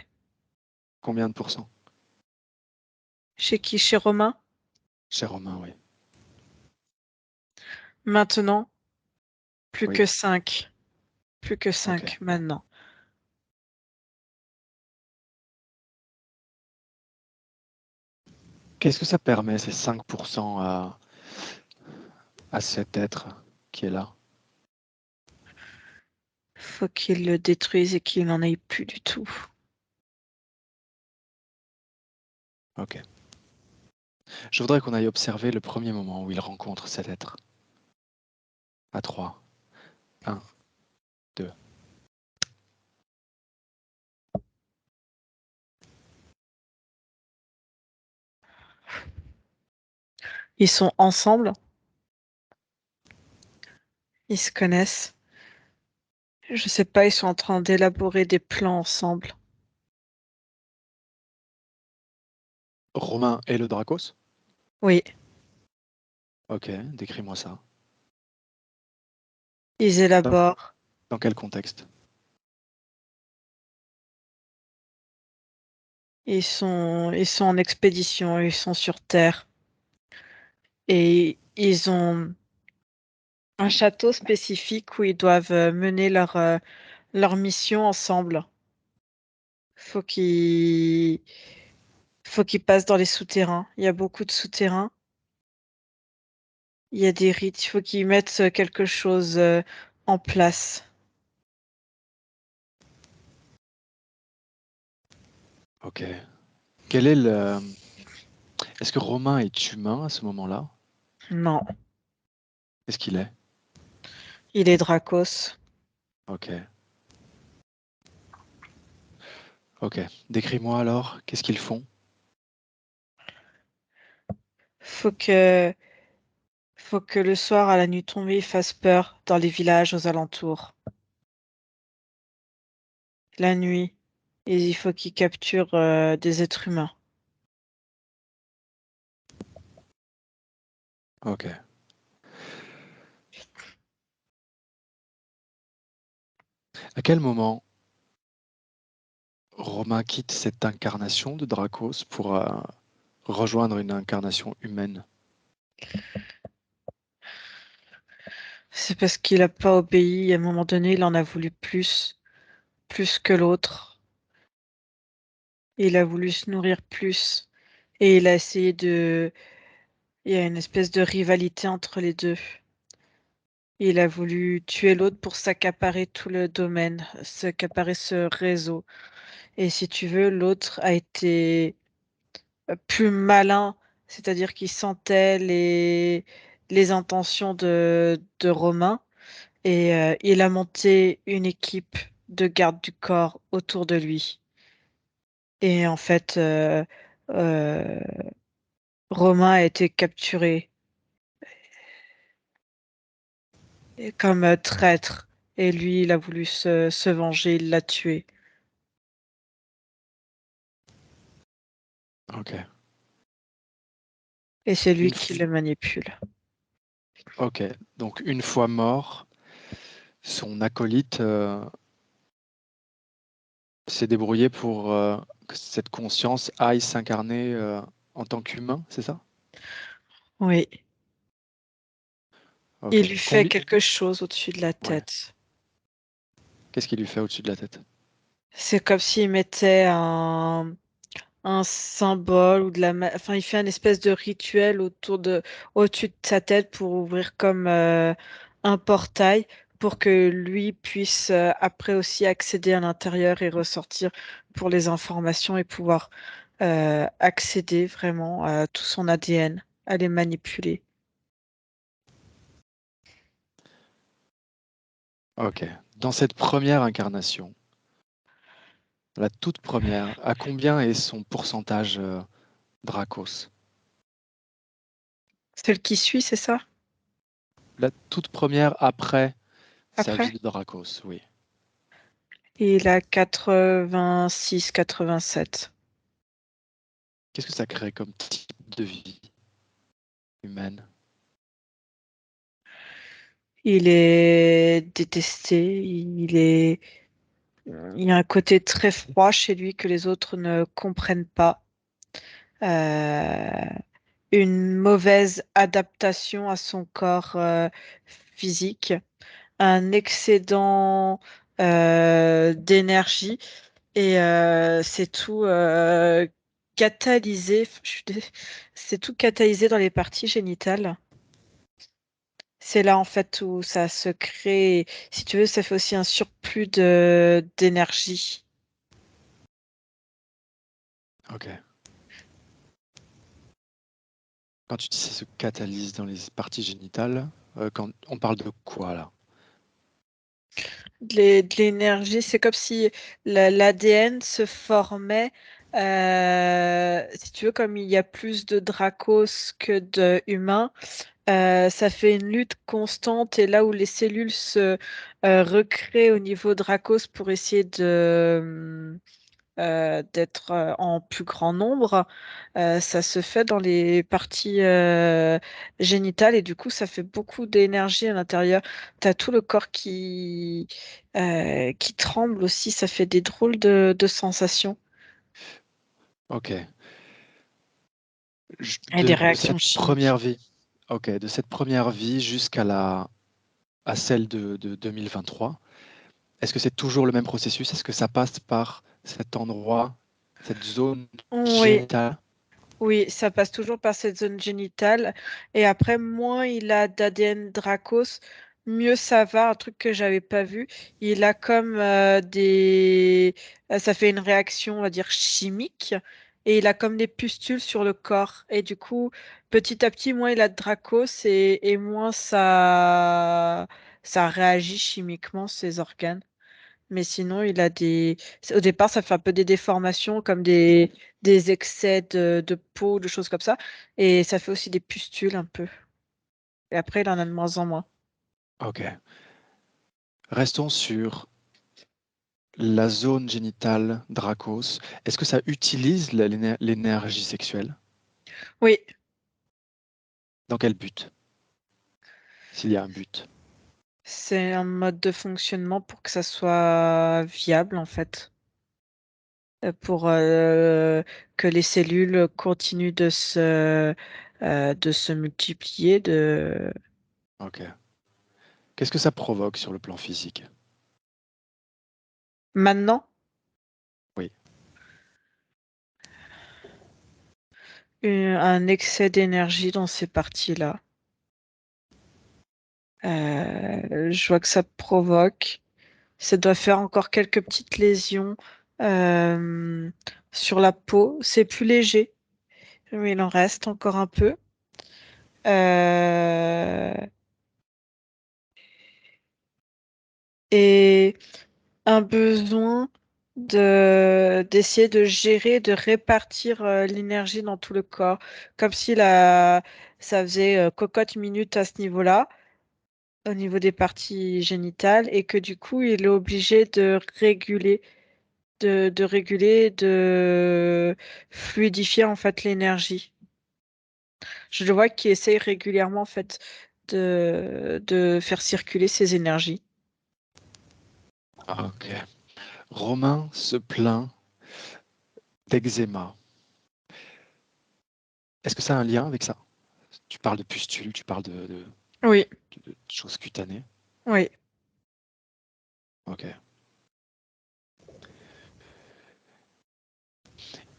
S1: Combien de pourcents?
S3: chez qui? Chez Romain?
S1: Cher Romain, oui.
S3: Maintenant, plus
S1: Oui,
S3: que 5. Plus que
S1: ok.
S3: 5 maintenant.
S1: Qu'est-ce que ça permet, ces 5% à cet être qui est là?
S3: Faut qu'il le détruise et qu'il n'en ait plus du tout.
S1: Ok. Je voudrais qu'on aille observer le premier moment où il rencontre cet être. À 3. 1, 2.
S3: Ils sont ensemble, ils se connaissent. Je sais pas, ils sont en train d'élaborer des plans ensemble.
S1: Romain et le Dracos?
S3: Oui,
S1: Ok, décris-moi ça.
S3: ils
S1: Dans,
S3: élaborent.
S1: dans quel contexte?
S3: Ils sont en expédition, ils sont sur Terre. Et ils ont un château spécifique où ils doivent mener leur mission ensemble. Faut qu'ils, faut qu'ils passent dans les souterrains. Il y a beaucoup de souterrains. Il y a des rites. Il faut qu'ils mettent quelque chose en place.
S1: Ok. Quel est le... Est-ce que Romain est humain à ce moment-là?
S3: Non,
S1: Qu'est-ce qu'il est?
S3: il est Dracos.
S1: Ok. Ok. Décris-moi alors, qu'est-ce qu'ils font?
S3: Faut que, faut que le soir, à la nuit tombée, il fasse peur dans les villages aux alentours. La nuit, et il faut qu'il capture des êtres humains.
S1: Ok. À quel moment Romain quitte cette incarnation de Dracos pour rejoindre une incarnation humaine?
S3: C'est parce qu'il n'a pas obéi. À un moment donné, il en a voulu plus que l'autre. Il a voulu se nourrir plus. Et il a essayé Il y a une espèce de rivalité entre les deux. Il a voulu tuer l'autre pour s'accaparer tout le domaine, s'accaparer ce réseau. Et si tu veux, l'autre a été plus malin, c'est-à-dire qu'il sentait les intentions de Romain et il a monté une équipe de garde du corps autour de lui. Et en fait, euh, Romain a été capturé comme traître. Et lui, il a voulu se venger, il l'a tué.
S1: Ok.
S3: Et c'est lui
S1: Une
S3: qui
S1: f-
S3: le manipule.
S1: Ok. Donc une fois mort, son acolyte s'est débrouillé pour que cette conscience aille s'incarner en tant qu'humain, c'est ça?
S3: Oui,
S1: Ok.
S3: il lui fait quelque chose au-dessus de la
S1: Ouais.
S3: tête.
S1: Qu'est-ce qu'il lui fait au-dessus de la tête?
S3: C'est comme s'il mettait un symbole ou enfin, il fait un espèce de rituel au-dessus de sa tête pour ouvrir comme un portail pour que lui puisse après aussi accéder à l'intérieur et ressortir pour les informations et pouvoir accéder vraiment à tout son ADN, à les manipuler.
S1: Ok. Dans cette première incarnation, la toute première, à combien est son pourcentage Dracos?
S3: Celle qui suit, c'est ça?
S1: La toute première après sa vie
S3: Après?
S1: de Dracos, oui.
S3: Il a 86, 87.
S1: Qu'est-ce que ça crée comme type de vie humaine?
S3: Il est détesté, il y a un côté très froid chez lui que les autres ne comprennent pas. Euh, une mauvaise adaptation à son corps physique, un excédent d'énergie et c'est tout catalysé. C'est tout catalysé dans les parties génitales. C'est là en fait où ça se crée. Si tu veux, ça fait aussi un surplus de d'énergie.
S1: Ok. Quand tu dis ça se catalyse dans les parties génitales, quand on parle de quoi là?
S3: De l'énergie, c'est comme si l'ADN se formait. Si tu veux, comme il y a plus de Dracos que de humains, ça fait une lutte constante et là où les cellules se recréent au niveau Dracos pour essayer d'être en plus grand nombre, ça se fait dans les parties génitales et du coup ça fait beaucoup d'énergie à l'intérieur. Tu as tout le corps qui tremble aussi, ça fait des drôles de sensations
S1: Ok.
S3: et des
S1: De
S3: réactions
S1: cette
S3: chimiques.
S1: première vie, ok, de cette première vie jusqu'à à celle de 2023, est-ce que c'est toujours le même processus? Est-ce que ça passe par cet endroit, cette zone
S3: Oui,
S1: génitale?
S3: oui, ça passe toujours par cette zone génitale. Et après, moins il a d'ADN Dracos, mieux ça va. Un truc que j'avais pas vu. Il a comme ça fait une réaction, on va dire, chimique. Et il a comme des pustules sur le corps. Et du coup, petit à petit, moins il a de Dracos et moins ça réagit chimiquement, ses organes. Mais sinon, il a au départ, ça fait un peu des déformations, comme des excès de peau, de choses comme ça. Et ça fait aussi des pustules un peu. Et après, il en a de moins en moins.
S1: Ok. Restons sur la zone génitale Dracos. Est-ce que ça utilise l'énergie sexuelle?
S3: Oui,
S1: Dans quel but? S'il y a un but.
S3: c'est un mode de fonctionnement pour que ça soit viable, en fait. Pour que les cellules continuent de se multiplier.
S1: Ok. Qu'est-ce que ça provoque sur le plan physique?
S3: Maintenant,
S1: Oui.
S3: un excès d'énergie dans ces parties-là. Je vois que ça provoque. Ça doit faire encore quelques petites lésions sur la peau. C'est plus léger, mais il en reste encore un peu. Et un besoin d'essayer de gérer, de répartir l'énergie dans tout le corps, comme si ça faisait cocotte minute à ce niveau-là, au niveau des parties génitales, et que du coup, il est obligé de réguler, de fluidifier en fait l'énergie. Je le vois qui essaye régulièrement en fait de faire circuler ses énergies.
S1: Ok. Romain se plaint d'eczéma. Est-ce que ça a un lien avec ça? Tu parles de pustules, tu parles de
S3: Oui,
S1: choses cutanées.
S3: oui.
S1: Ok.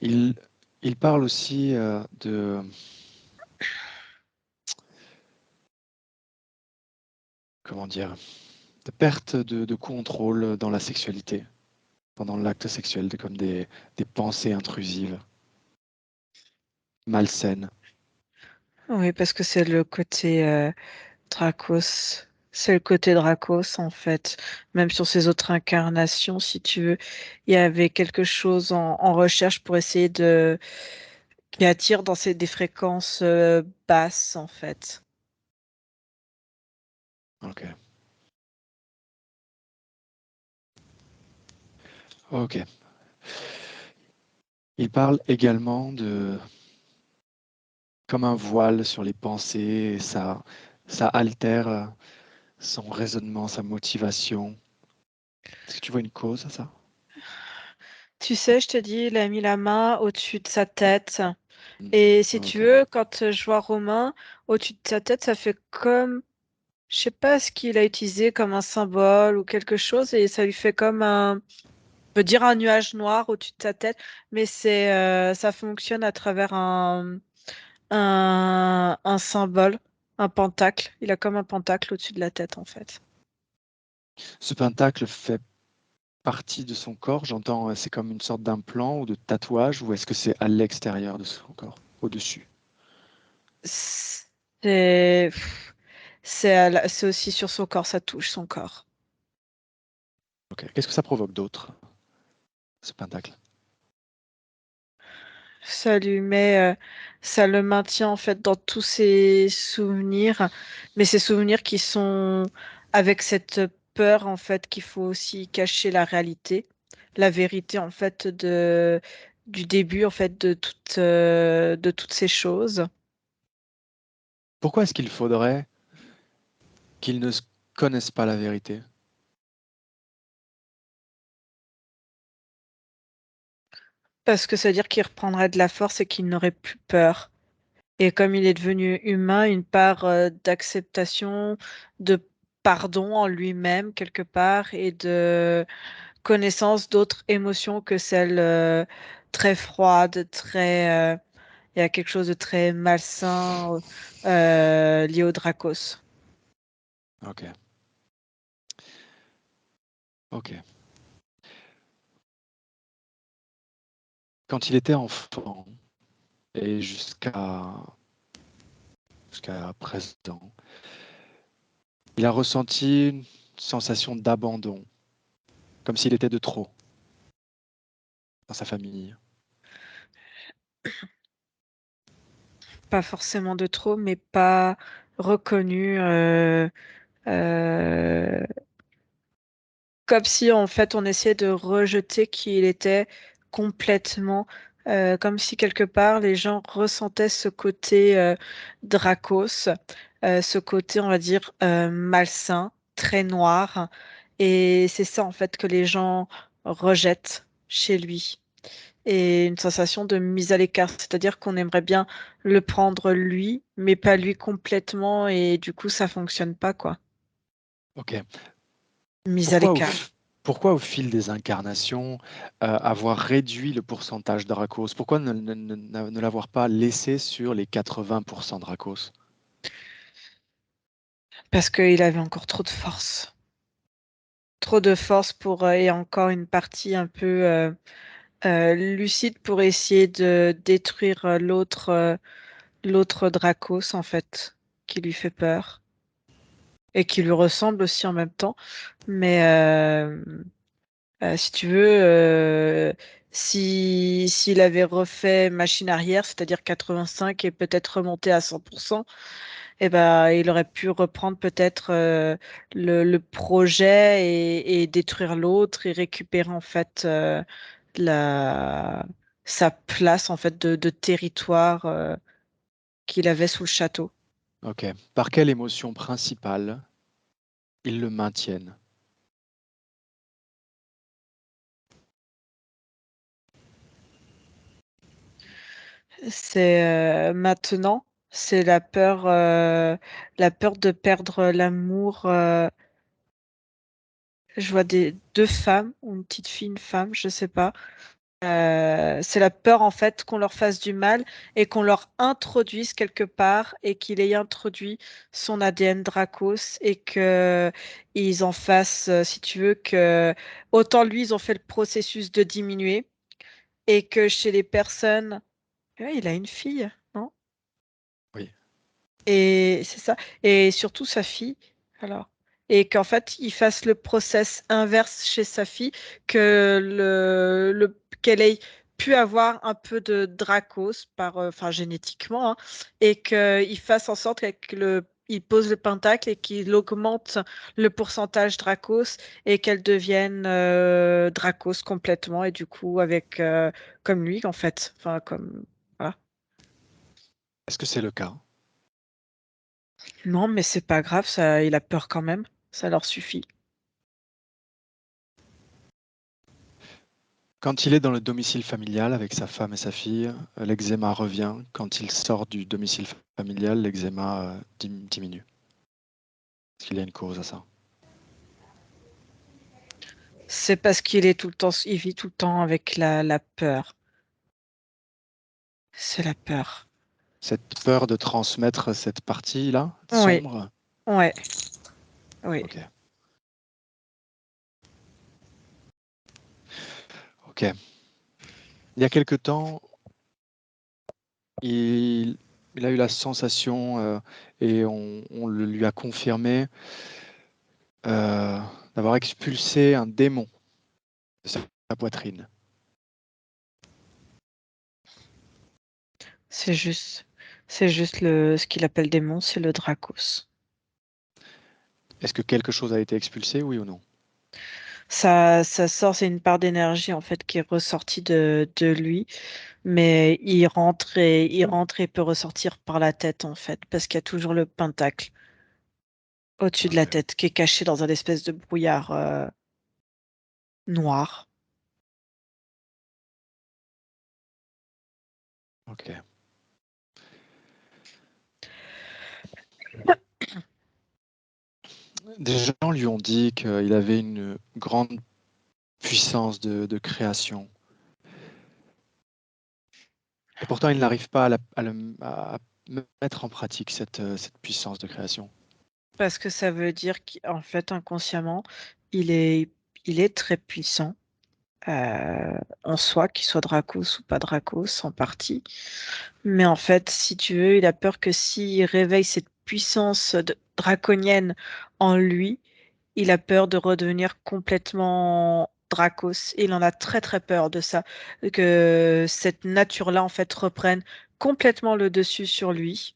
S1: Il, il parle aussi de... Comment dire? De perte de contrôle dans la sexualité, pendant l'acte sexuel, comme des pensées intrusives, malsaines.
S3: Oui, parce que c'est le côté Dracos. C'est le côté Dracos, en fait. Même sur ses autres incarnations, si tu veux, il y avait quelque chose en recherche pour essayer qui attire dans des fréquences basses, en fait.
S1: Ok. Ok. Il parle également de comme un voile sur les pensées, et ça altère son raisonnement, sa motivation. Est-ce que tu vois une cause à ça?
S3: Tu sais, je te dis, il a mis la main au-dessus de sa tête.
S1: Hmm.
S3: Et si tu
S1: Ok.
S3: veux, quand je vois Romain, au-dessus de sa tête, ça fait comme, je sais pas ce qu'il a utilisé comme un symbole ou quelque chose, et ça lui fait comme peut dire un nuage noir au-dessus de sa tête, mais ça fonctionne à travers un symbole, un pentacle. Il a comme un pentacle au-dessus de la tête, en fait.
S1: Ce pentacle fait partie de son corps, j'entends, c'est comme une sorte d'implant ou de tatouage, ou est-ce que c'est à l'extérieur de son corps, au-dessus?
S3: C'est c'est aussi sur son corps, ça touche son corps.
S1: Ok. Qu'est-ce que ça provoque d'autre, ce pentacle?
S3: Ça lui ça le maintient en fait dans tous ses souvenirs, mais ces souvenirs qui sont avec cette peur en fait qu'il faut aussi cacher la réalité, la vérité en fait du début en fait de toutes ces choses.
S1: Pourquoi est-ce qu'il faudrait qu'ils ne connaissent pas la vérité?
S3: Parce que ça veut dire qu'il reprendrait de la force et qu'il n'aurait plus peur. Et comme il est devenu humain, une part d'acceptation, de pardon en lui-même quelque part et de connaissance d'autres émotions que celles très froides, il y a quelque chose de très malsain lié au Dracos.
S1: Ok. Ok. Quand il était enfant et jusqu'à présent, il a ressenti une sensation d'abandon, comme s'il était de trop dans sa famille.
S3: Pas forcément de trop, mais pas reconnu. Euh, Comme si en fait on essayait de rejeter qui il était complètement, comme si quelque part les gens ressentaient ce côté Dracos, ce côté on va dire malsain, très noir, et c'est ça en fait que les gens rejettent chez lui. Et une sensation de mise à l'écart, c'est-à-dire qu'on aimerait bien le prendre lui, mais pas lui complètement, et du coup ça fonctionne pas quoi.
S1: Ok.
S3: Mise à
S1: Pourquoi
S3: l'écart.
S1: Pourquoi au fil des incarnations, avoir réduit le pourcentage Dracos? Pourquoi ne l'avoir pas laissé sur les 80% Dracos?
S3: Parce qu'il avait encore trop de force. Trop de force pour et encore une partie un peu lucide pour essayer de détruire l'autre Dracos en fait, qui lui fait peur et qui lui ressemble aussi en même temps. Mais si tu veux, s'il avait refait machine arrière, c'est-à-dire 85 et peut-être remonté à 100%, eh ben, il aurait pu reprendre peut-être le projet et détruire l'autre et récupérer en fait la, sa place en fait de territoire qu'il avait sous le château.
S1: Ok. Par quelle émotion principale ils le maintiennent?
S3: C'est maintenant, c'est la peur de perdre l'amour. Je vois deux femmes, ou une petite fille, une femme, je sais pas. C'est la peur en fait qu'on leur fasse du mal et qu'on leur introduise quelque part et qu'il ait introduit son ADN Dracos et que ils en fassent, si tu veux, que autant lui ils ont fait le processus de diminuer et que chez les personnes, ouais, il a une fille, non?
S1: Oui.
S3: Et c'est ça. Et surtout sa fille, alors. Et qu'en fait, il fasse le process inverse chez sa fille, que qu'elle ait pu avoir un peu de Dracos enfin génétiquement, hein, et qu'il fasse en sorte il pose le pentacle et qu'il augmente le pourcentage Dracos et qu'elle devienne Dracos complètement et du coup avec comme lui en fait, enfin comme voilà.
S1: Est-ce que c'est le cas?
S3: Non, mais c'est pas grave, ça, il a peur quand même. Ça leur suffit.
S1: Quand il est dans le domicile familial avec sa femme et sa fille, l'eczéma revient. Quand il sort du domicile familial, l'eczéma diminue. Est-ce qu'il y a une cause à ça?
S3: C'est parce qu'il est tout le temps, il vit tout le temps avec la peur. C'est la peur.
S1: Cette peur de transmettre cette partie-là,
S3: Oui,
S1: sombre?
S3: ouais, oui.
S1: Ok. Ok. Il y a quelque temps, il, il a eu la sensation, et on le lui a confirmé, euh, d'avoir expulsé un démon de sa poitrine.
S3: C'est juste, c'est juste ce qu'il appelle démon, c'est le Dracos.
S1: Est-ce que quelque chose a été expulsé, oui ou non?
S3: Ça sort, c'est une part d'énergie en fait qui est ressortie de lui, mais il rentre et peut ressortir par la tête en fait, parce qu'il y a toujours le pentacle au-dessus de la
S1: Ok.
S3: tête qui est caché dans un espèce de brouillard noir.
S1: Ok. Des gens lui ont dit qu'il avait une grande puissance de création. Et pourtant, il n'arrive pas à mettre en pratique cette puissance de création.
S3: Parce que ça veut dire qu'en fait, inconsciemment, il est, il est très puissant en soi, qu'il soit Dracos ou pas Dracos en partie. Mais en fait, si tu veux, il a peur que s'il réveille cette puissance draconienne en lui, il a peur de redevenir complètement Dracos. Et il en a très très peur de ça, que cette nature-là, en fait, reprenne complètement le dessus sur lui.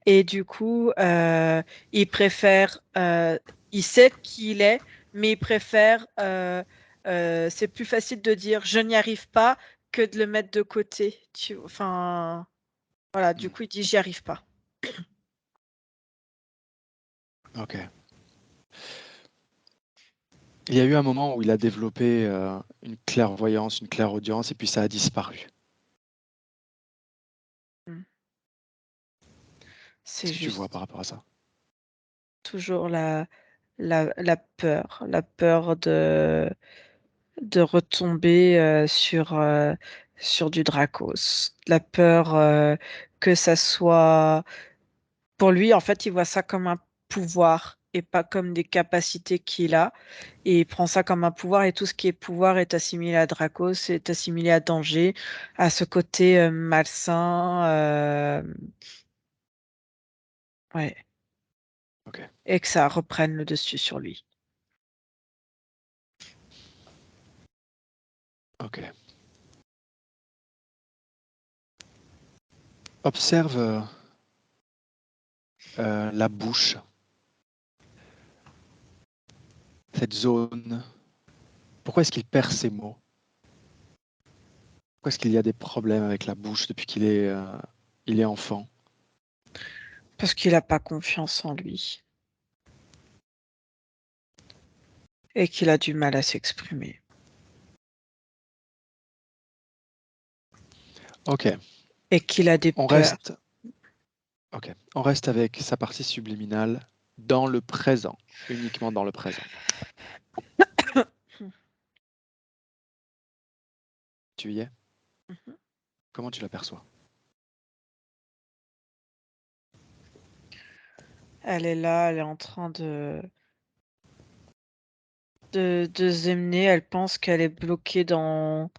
S3: Et du coup, il préfère, il sait qui il est, mais il préfère, c'est plus facile de dire je n'y arrive pas que de le mettre de côté. Enfin, voilà, du
S1: Hmm.
S3: coup, il dit j'y arrive pas.
S1: Ok. Il y a eu un moment où il a développé une clairvoyance, une clairaudience, et puis ça a disparu.
S3: Mm. C'est
S1: Qu'est-ce que tu vois
S3: juste
S1: par rapport à ça?
S3: toujours la peur de retomber sur du Dracos, la peur que ça soit... Pour lui, en fait, il voit ça comme un pouvoir et pas comme des capacités qu'il a. Et il prend ça comme un pouvoir et tout ce qui est pouvoir est assimilé à Dracos, est assimilé à danger, à ce côté malsain. Ouais.
S1: Ok.
S3: Et que ça reprenne le dessus sur lui.
S1: Ok. Observe la bouche, cette zone. Pourquoi est-ce qu'il perd ses mots? Pourquoi est-ce qu'il y a des problèmes avec la bouche depuis il est enfant?
S3: Parce qu'il n'a pas confiance en lui. Et qu'il a du mal à s'exprimer.
S1: Ok.
S3: Et qu'il a des
S1: On
S3: peurs.
S1: reste. Ok. On reste avec sa partie subliminale dans le présent, uniquement dans le présent. Tu y es?
S3: Mhm.
S1: Comment tu l'aperçois?
S3: Elle est là, elle est en train de zemner. Elle pense qu'elle est bloquée dans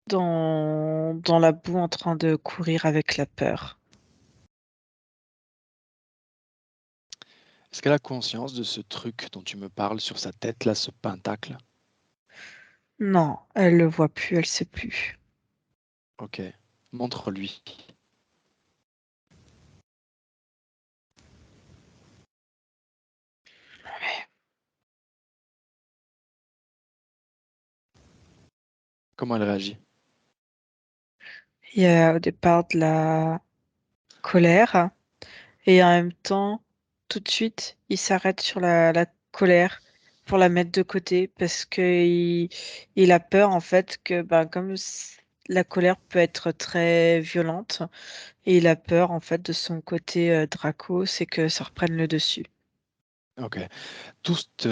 S3: la boue en train de courir avec la peur.
S1: Est-ce qu'elle a conscience de ce truc dont tu me parles sur sa tête, là, ce pentacle?
S3: Non, elle le voit plus, elle sait plus.
S1: Ok. Montre-lui. Comment elle réagit?
S3: Il y a au départ de la colère et en même temps, tout de suite, il s'arrête sur la colère pour la mettre de côté parce que il a peur en fait que ben, la colère peut être très violente et il a peur en fait de son côté Draco, c'est que ça reprenne le dessus.
S1: Ok. Toutes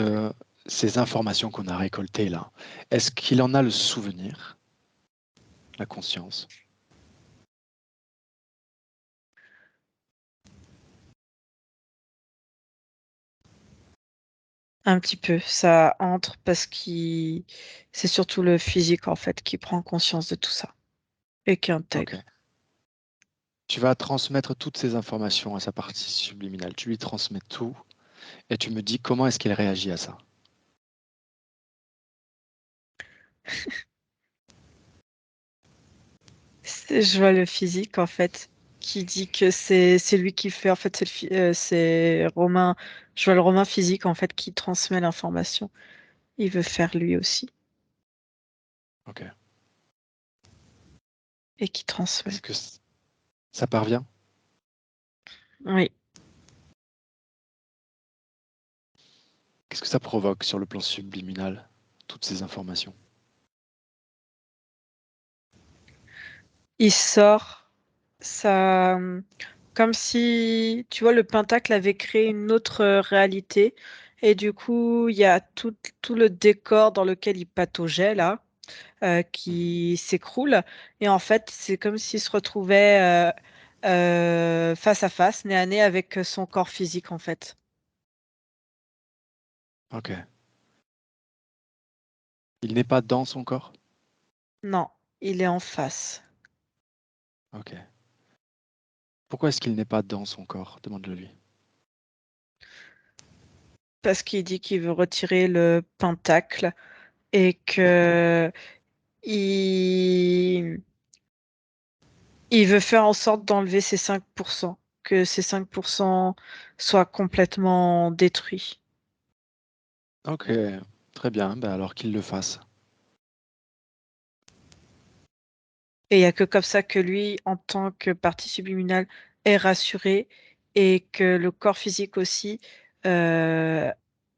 S1: ces informations qu'on a récoltées là, est-ce qu'il en a le souvenir, la conscience?
S3: Un petit peu, ça entre parce qu'il c'est surtout le physique en fait qui prend conscience de tout ça et qui
S1: Ok.
S3: intègre.
S1: Tu vas transmettre toutes ces informations à sa partie subliminale. Tu lui transmets tout et tu me dis comment est-ce qu'il réagit à ça.
S3: Je vois le physique en fait qui dit que c'est lui qui fait en fait c'est Romain. Je vois le Romain physique en fait qui transmet l'information. Il veut faire lui aussi
S1: Ok.
S3: et qui transmet.
S1: Est-ce que ça parvient?
S3: Oui,
S1: Qu'est-ce que ça provoque sur le plan subliminal, toutes ces informations?
S3: il sort ça comme si tu vois le pentacle avait créé une autre réalité et du coup il y a tout le décor dans lequel il pataugeait là
S1: Mhm.
S3: qui s'écroule. Et en fait, c'est comme s'il se retrouvait face à face, nez à nez avec son corps physique, en fait.
S1: Ok. Il n'est pas dans son corps?
S3: Non, il est en face.
S1: Ok. Pourquoi est-ce qu'il n'est pas dans son corps? Demande-le lui.
S3: Parce qu'il dit qu'il veut retirer le pentacle et que il, il veut faire en sorte d'enlever ces 5%, que ces 5% soient complètement détruits.
S1: Ok. Très bien. Ben alors qu'il le fasse.
S3: Et il n'y a que comme ça que lui, en tant que partie subliminale, est rassuré et que le corps physique aussi euh,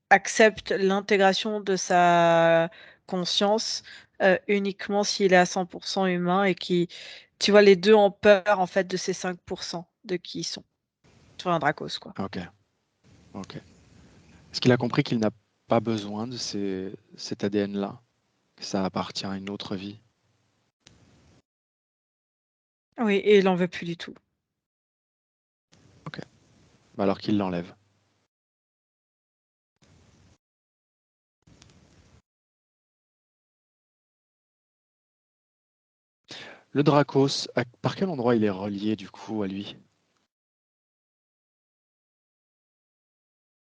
S3: accepte l'intégration de sa conscience uniquement s'il est à 100% humain et qui, tu vois, les deux ont peur en fait de ces 5% de qui ils sont. Tu vois, un Dracos, quoi.
S1: Ok. Ok. Est-ce qu'il a compris qu'il n'a pas besoin de cet ADN-là, que ça appartient à une autre vie?
S3: Oui, et il en veut plus du tout.
S1: Alors qu'il l'enlève. Le Dracos, par quel endroit il est relié du coup à lui?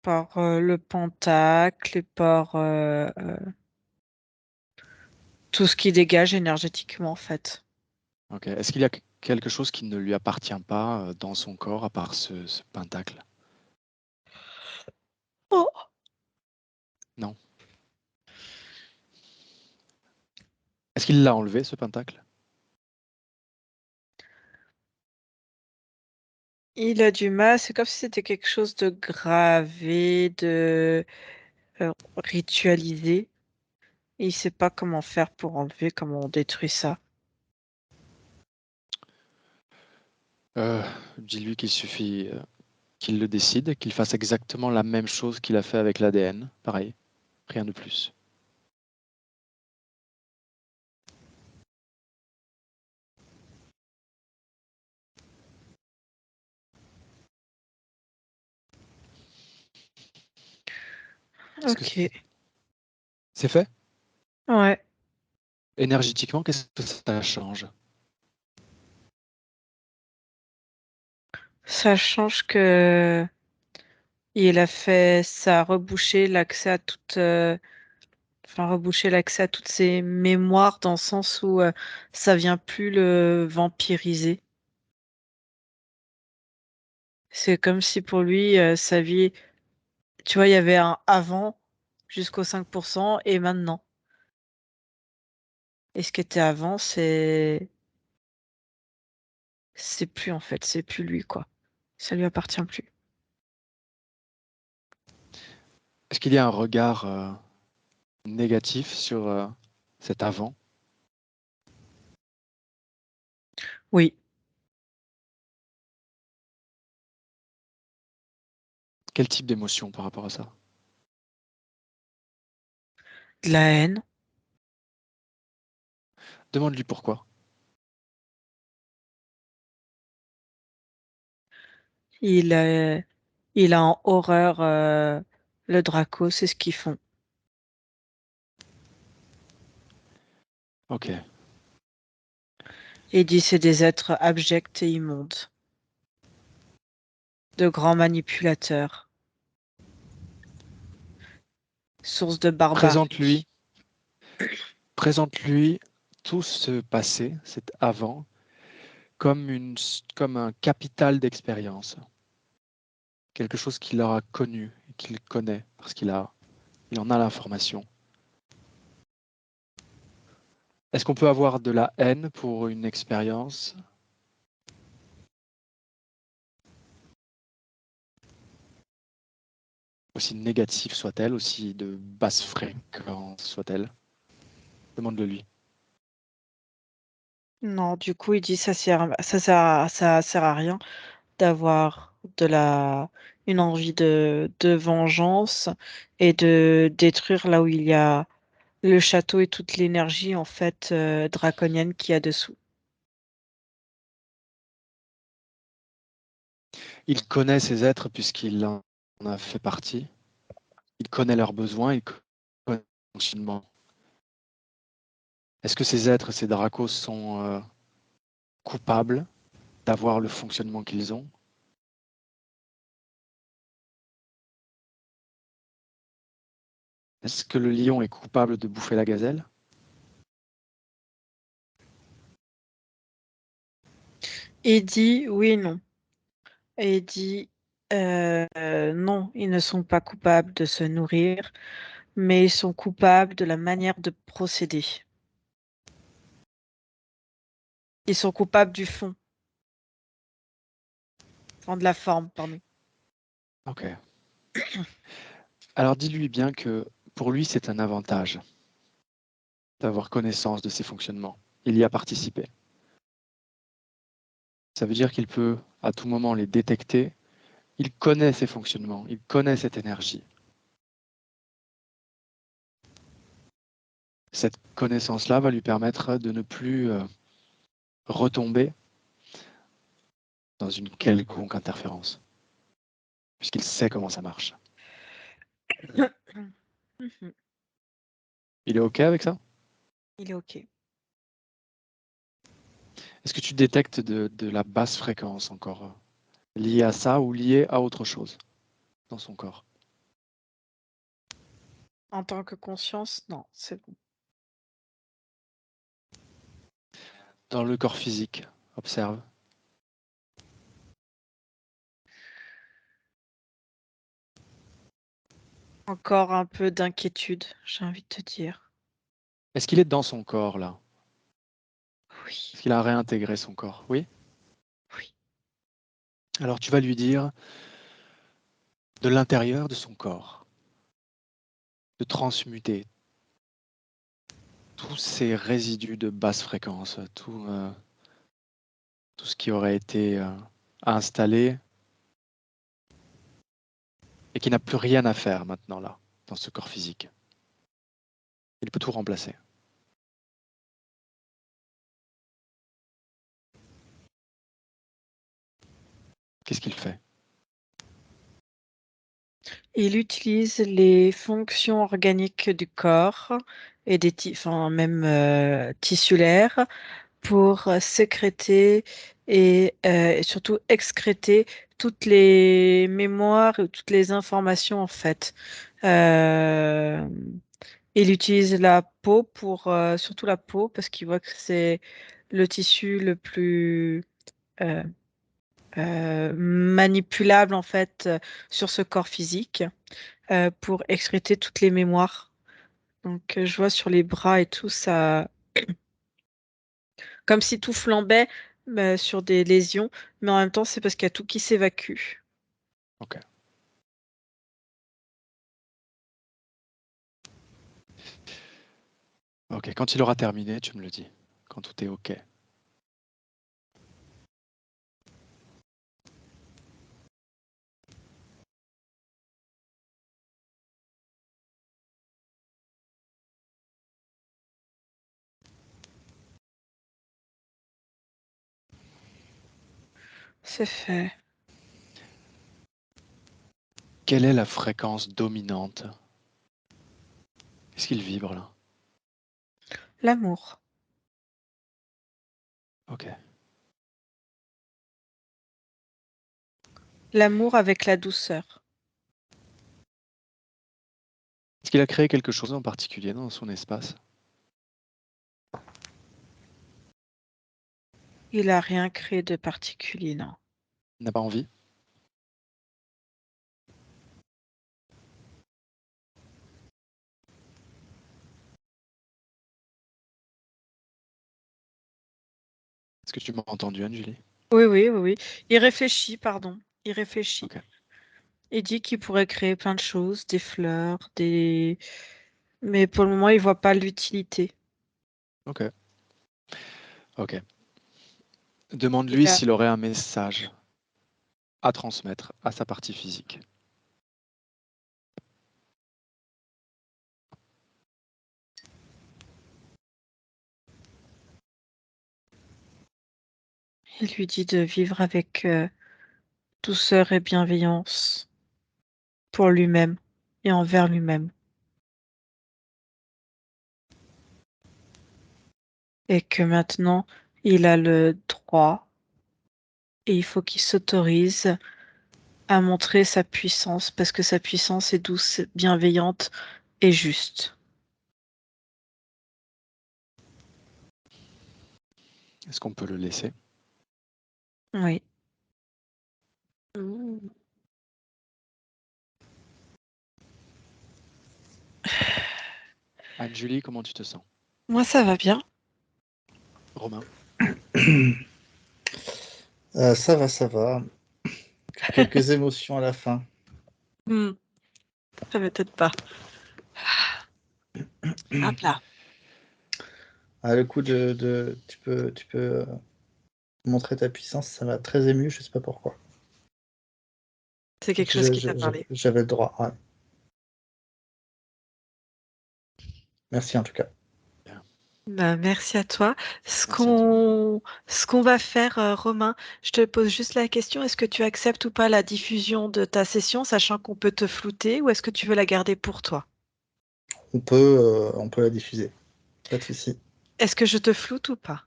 S3: Par le pentacle et par tout ce qui dégage énergétiquement, en fait.
S1: Ok. Est-ce qu'il y a quelque chose qui ne lui appartient pas dans son corps à part ce pentacle?
S3: Oh.
S1: Non. Est-ce qu'il l'a enlevé, ce pentacle?
S3: Il a du mal, c'est comme si c'était quelque chose de gravé, de ritualisé. Et il sait pas comment faire pour enlever, comment on détruit ça.
S1: Dis-lui qu'il suffit qu'il le décide, qu'il fasse exactement la même chose qu'il a fait avec l'ADN. Pareil, rien de plus. Est-ce que
S3: Ok.
S1: c'est fait?
S3: Ouais.
S1: Énergétiquement, qu'est-ce que ça change?
S3: Ça change que il a fait, ça a rebouché l'accès à toute, enfin reboucher l'accès à toutes ses mémoires dans le sens où ça vient plus le vampiriser. C'est comme si pour lui, sa vie, tu vois, il y avait un avant jusqu'au 5% et maintenant. Et ce qui était avant, c'est plus en fait, c'est plus lui quoi. Ça lui appartient plus.
S1: Est-ce qu'il y a un regard négatif sur cet avant?
S3: Oui,
S1: Quel type d'émotion par rapport à ça?
S3: de la haine.
S1: Demande-lui pourquoi.
S3: Il a, il a en horreur le Draco, c'est ce qu'ils font.
S1: Ok.
S3: Et il dit c'est des êtres abjects et immondes, de grands manipulateurs, source de barbarie.
S1: Présente-lui, présente-lui tout ce passé, cet avant, comme un capital d'expérience, quelque chose qu'il aura connu et qu'il connaît parce il en a l'information. Est-ce qu'on peut avoir de la haine pour une expérience, aussi négative soit-elle, aussi de basse fréquence soit-elle? Demande-le lui.
S3: Non, du coup, il dit ça sert à rien d'avoir une envie de vengeance et de détruire là où il y a le château et toute l'énergie en fait draconienne qu'il y a dessous.
S1: Il connaît ces êtres puisqu'il en a fait partie. Il connaît leurs besoins, il connaît leur fonctionnement. Est-ce que ces êtres, ces dracos, sont coupables d'avoir le fonctionnement qu'ils ont? Est-ce que le lion est coupable de bouffer la gazelle?
S3: Et il dit oui et non. Et il dit non, ils ne sont pas coupables de se nourrir, mais ils sont coupables de la manière de procéder. Ils sont coupables du fond, enfin, de la forme, pardon.
S1: Ok. Alors dis-lui bien que pour lui, c'est un avantage d'avoir connaissance de ces fonctionnements. Il y a participé. Ça veut dire qu'il peut à tout moment les détecter. Il connaît ces fonctionnements, il connaît cette énergie. cette connaissance-là va lui permettre de ne plus retomber dans une quelconque interférence, puisqu'il sait comment ça marche.
S3: Mhm.
S1: Il est OK avec ça?
S3: Il est OK.
S1: Est-ce que tu détectes de la basse fréquence encore liée à ça ou liée à autre chose dans son corps?
S3: En tant que conscience, non, c'est bon.
S1: Dans le corps physique, observe.
S3: Encore un peu d'inquiétude, j'ai envie de te dire.
S1: Est-ce qu'il est dans son corps là?
S3: Oui,
S1: Est-ce qu'il a réintégré son corps? Oui?
S3: oui.
S1: Alors tu vas lui dire de l'intérieur de son corps, de transmuter tous ces résidus de basse fréquence, tout ce qui aurait été installé et qui n'a plus rien à faire maintenant là, dans ce corps physique. Il peut tout remplacer. Qu'est-ce qu'il fait?
S3: Il utilise les fonctions organiques du corps et enfin, même tissulaires pour sécréter et surtout excréter toutes les mémoires et toutes les informations en fait. Euh, il utilise la peau pour surtout la peau parce qu'il voit que c'est le tissu le plus euh, manipulable en fait sur ce corps physique pour excréter toutes les mémoires. Donc je vois sur les bras et tout ça, comme si tout flambait sur des lésions, mais en même temps c'est parce qu'il y a tout qui s'évacue.
S1: Ok. Ok, quand il aura terminé, tu me le dis. Quand tout est ok.
S3: C'est fait.
S1: Quelle est la fréquence dominante? Qu'est-ce qu'il vibre là?
S3: L'amour.
S1: Ok.
S3: L'amour avec la douceur.
S1: Est-ce qu'il a créé quelque chose en particulier dans son espace?
S3: Il a rien créé de particulier, non.
S1: Il n'a pas envie? Est-ce que tu m'as entendu, Anne-Julie?
S3: Oui, oui, oui, oui. Il réfléchit, pardon. Il réfléchit.
S1: Ok.
S3: Il dit qu'il pourrait créer plein de choses, des fleurs, des... Mais pour le moment, il voit pas l'utilité.
S1: Ok. Ok.
S3: Il
S1: Demande-lui
S3: a-
S1: s'il aurait un message à transmettre à sa partie physique.
S3: Il lui dit de vivre avec douceur et bienveillance pour lui-même et envers lui-même. Et que maintenant, il a le droit et il faut qu'il s'autorise à montrer sa puissance parce que sa puissance est douce, bienveillante et juste.
S1: Est-ce qu'on peut le laisser?
S3: Oui.
S1: Anne-Julie, comment tu te sens?
S3: Moi, ça va bien.
S1: Romain?
S2: Ça va, ça va. Quelques émotions à la fin.
S3: Hmm, ça m'étonne pas. Hop là.
S2: Ah, le coup tu peux montrer ta puissance, ça m'a très ému, je sais pas pourquoi.
S3: C'est quelque chose qui t'a parlé.
S2: J'avais le droit, ouais. Merci en tout cas.
S3: Ben, merci à toi. Ce
S1: Merci à toi.
S3: qu'on va faire, Romain, je te pose juste la question, est-ce que tu acceptes ou pas la diffusion de ta session, sachant qu'on peut te flouter, ou est-ce que tu veux la garder pour toi?
S2: On peut la diffuser. Pas de souci.
S3: Est-ce que je te floute ou pas?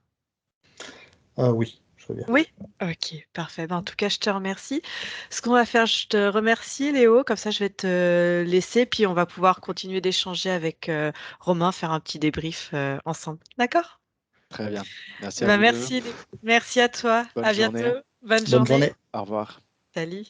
S2: Ah oui, je veux bien.
S3: Oui? Ok, parfait. Ben, en tout cas, je te remercie. Ce qu'on va faire, je te remercie, Léo. Comme ça, je vais te laisser, puis on va pouvoir continuer d'échanger avec Romain, faire un petit débrief ensemble. D'accord?
S1: Très bien. Merci à
S3: Ben,
S1: vous deux.
S3: merci, Léo. Merci à toi.
S1: Bonne
S3: À
S1: journée.
S3: bientôt. Bonne
S2: Bonne
S3: journée.
S2: journée.
S1: Au revoir.
S3: Salut.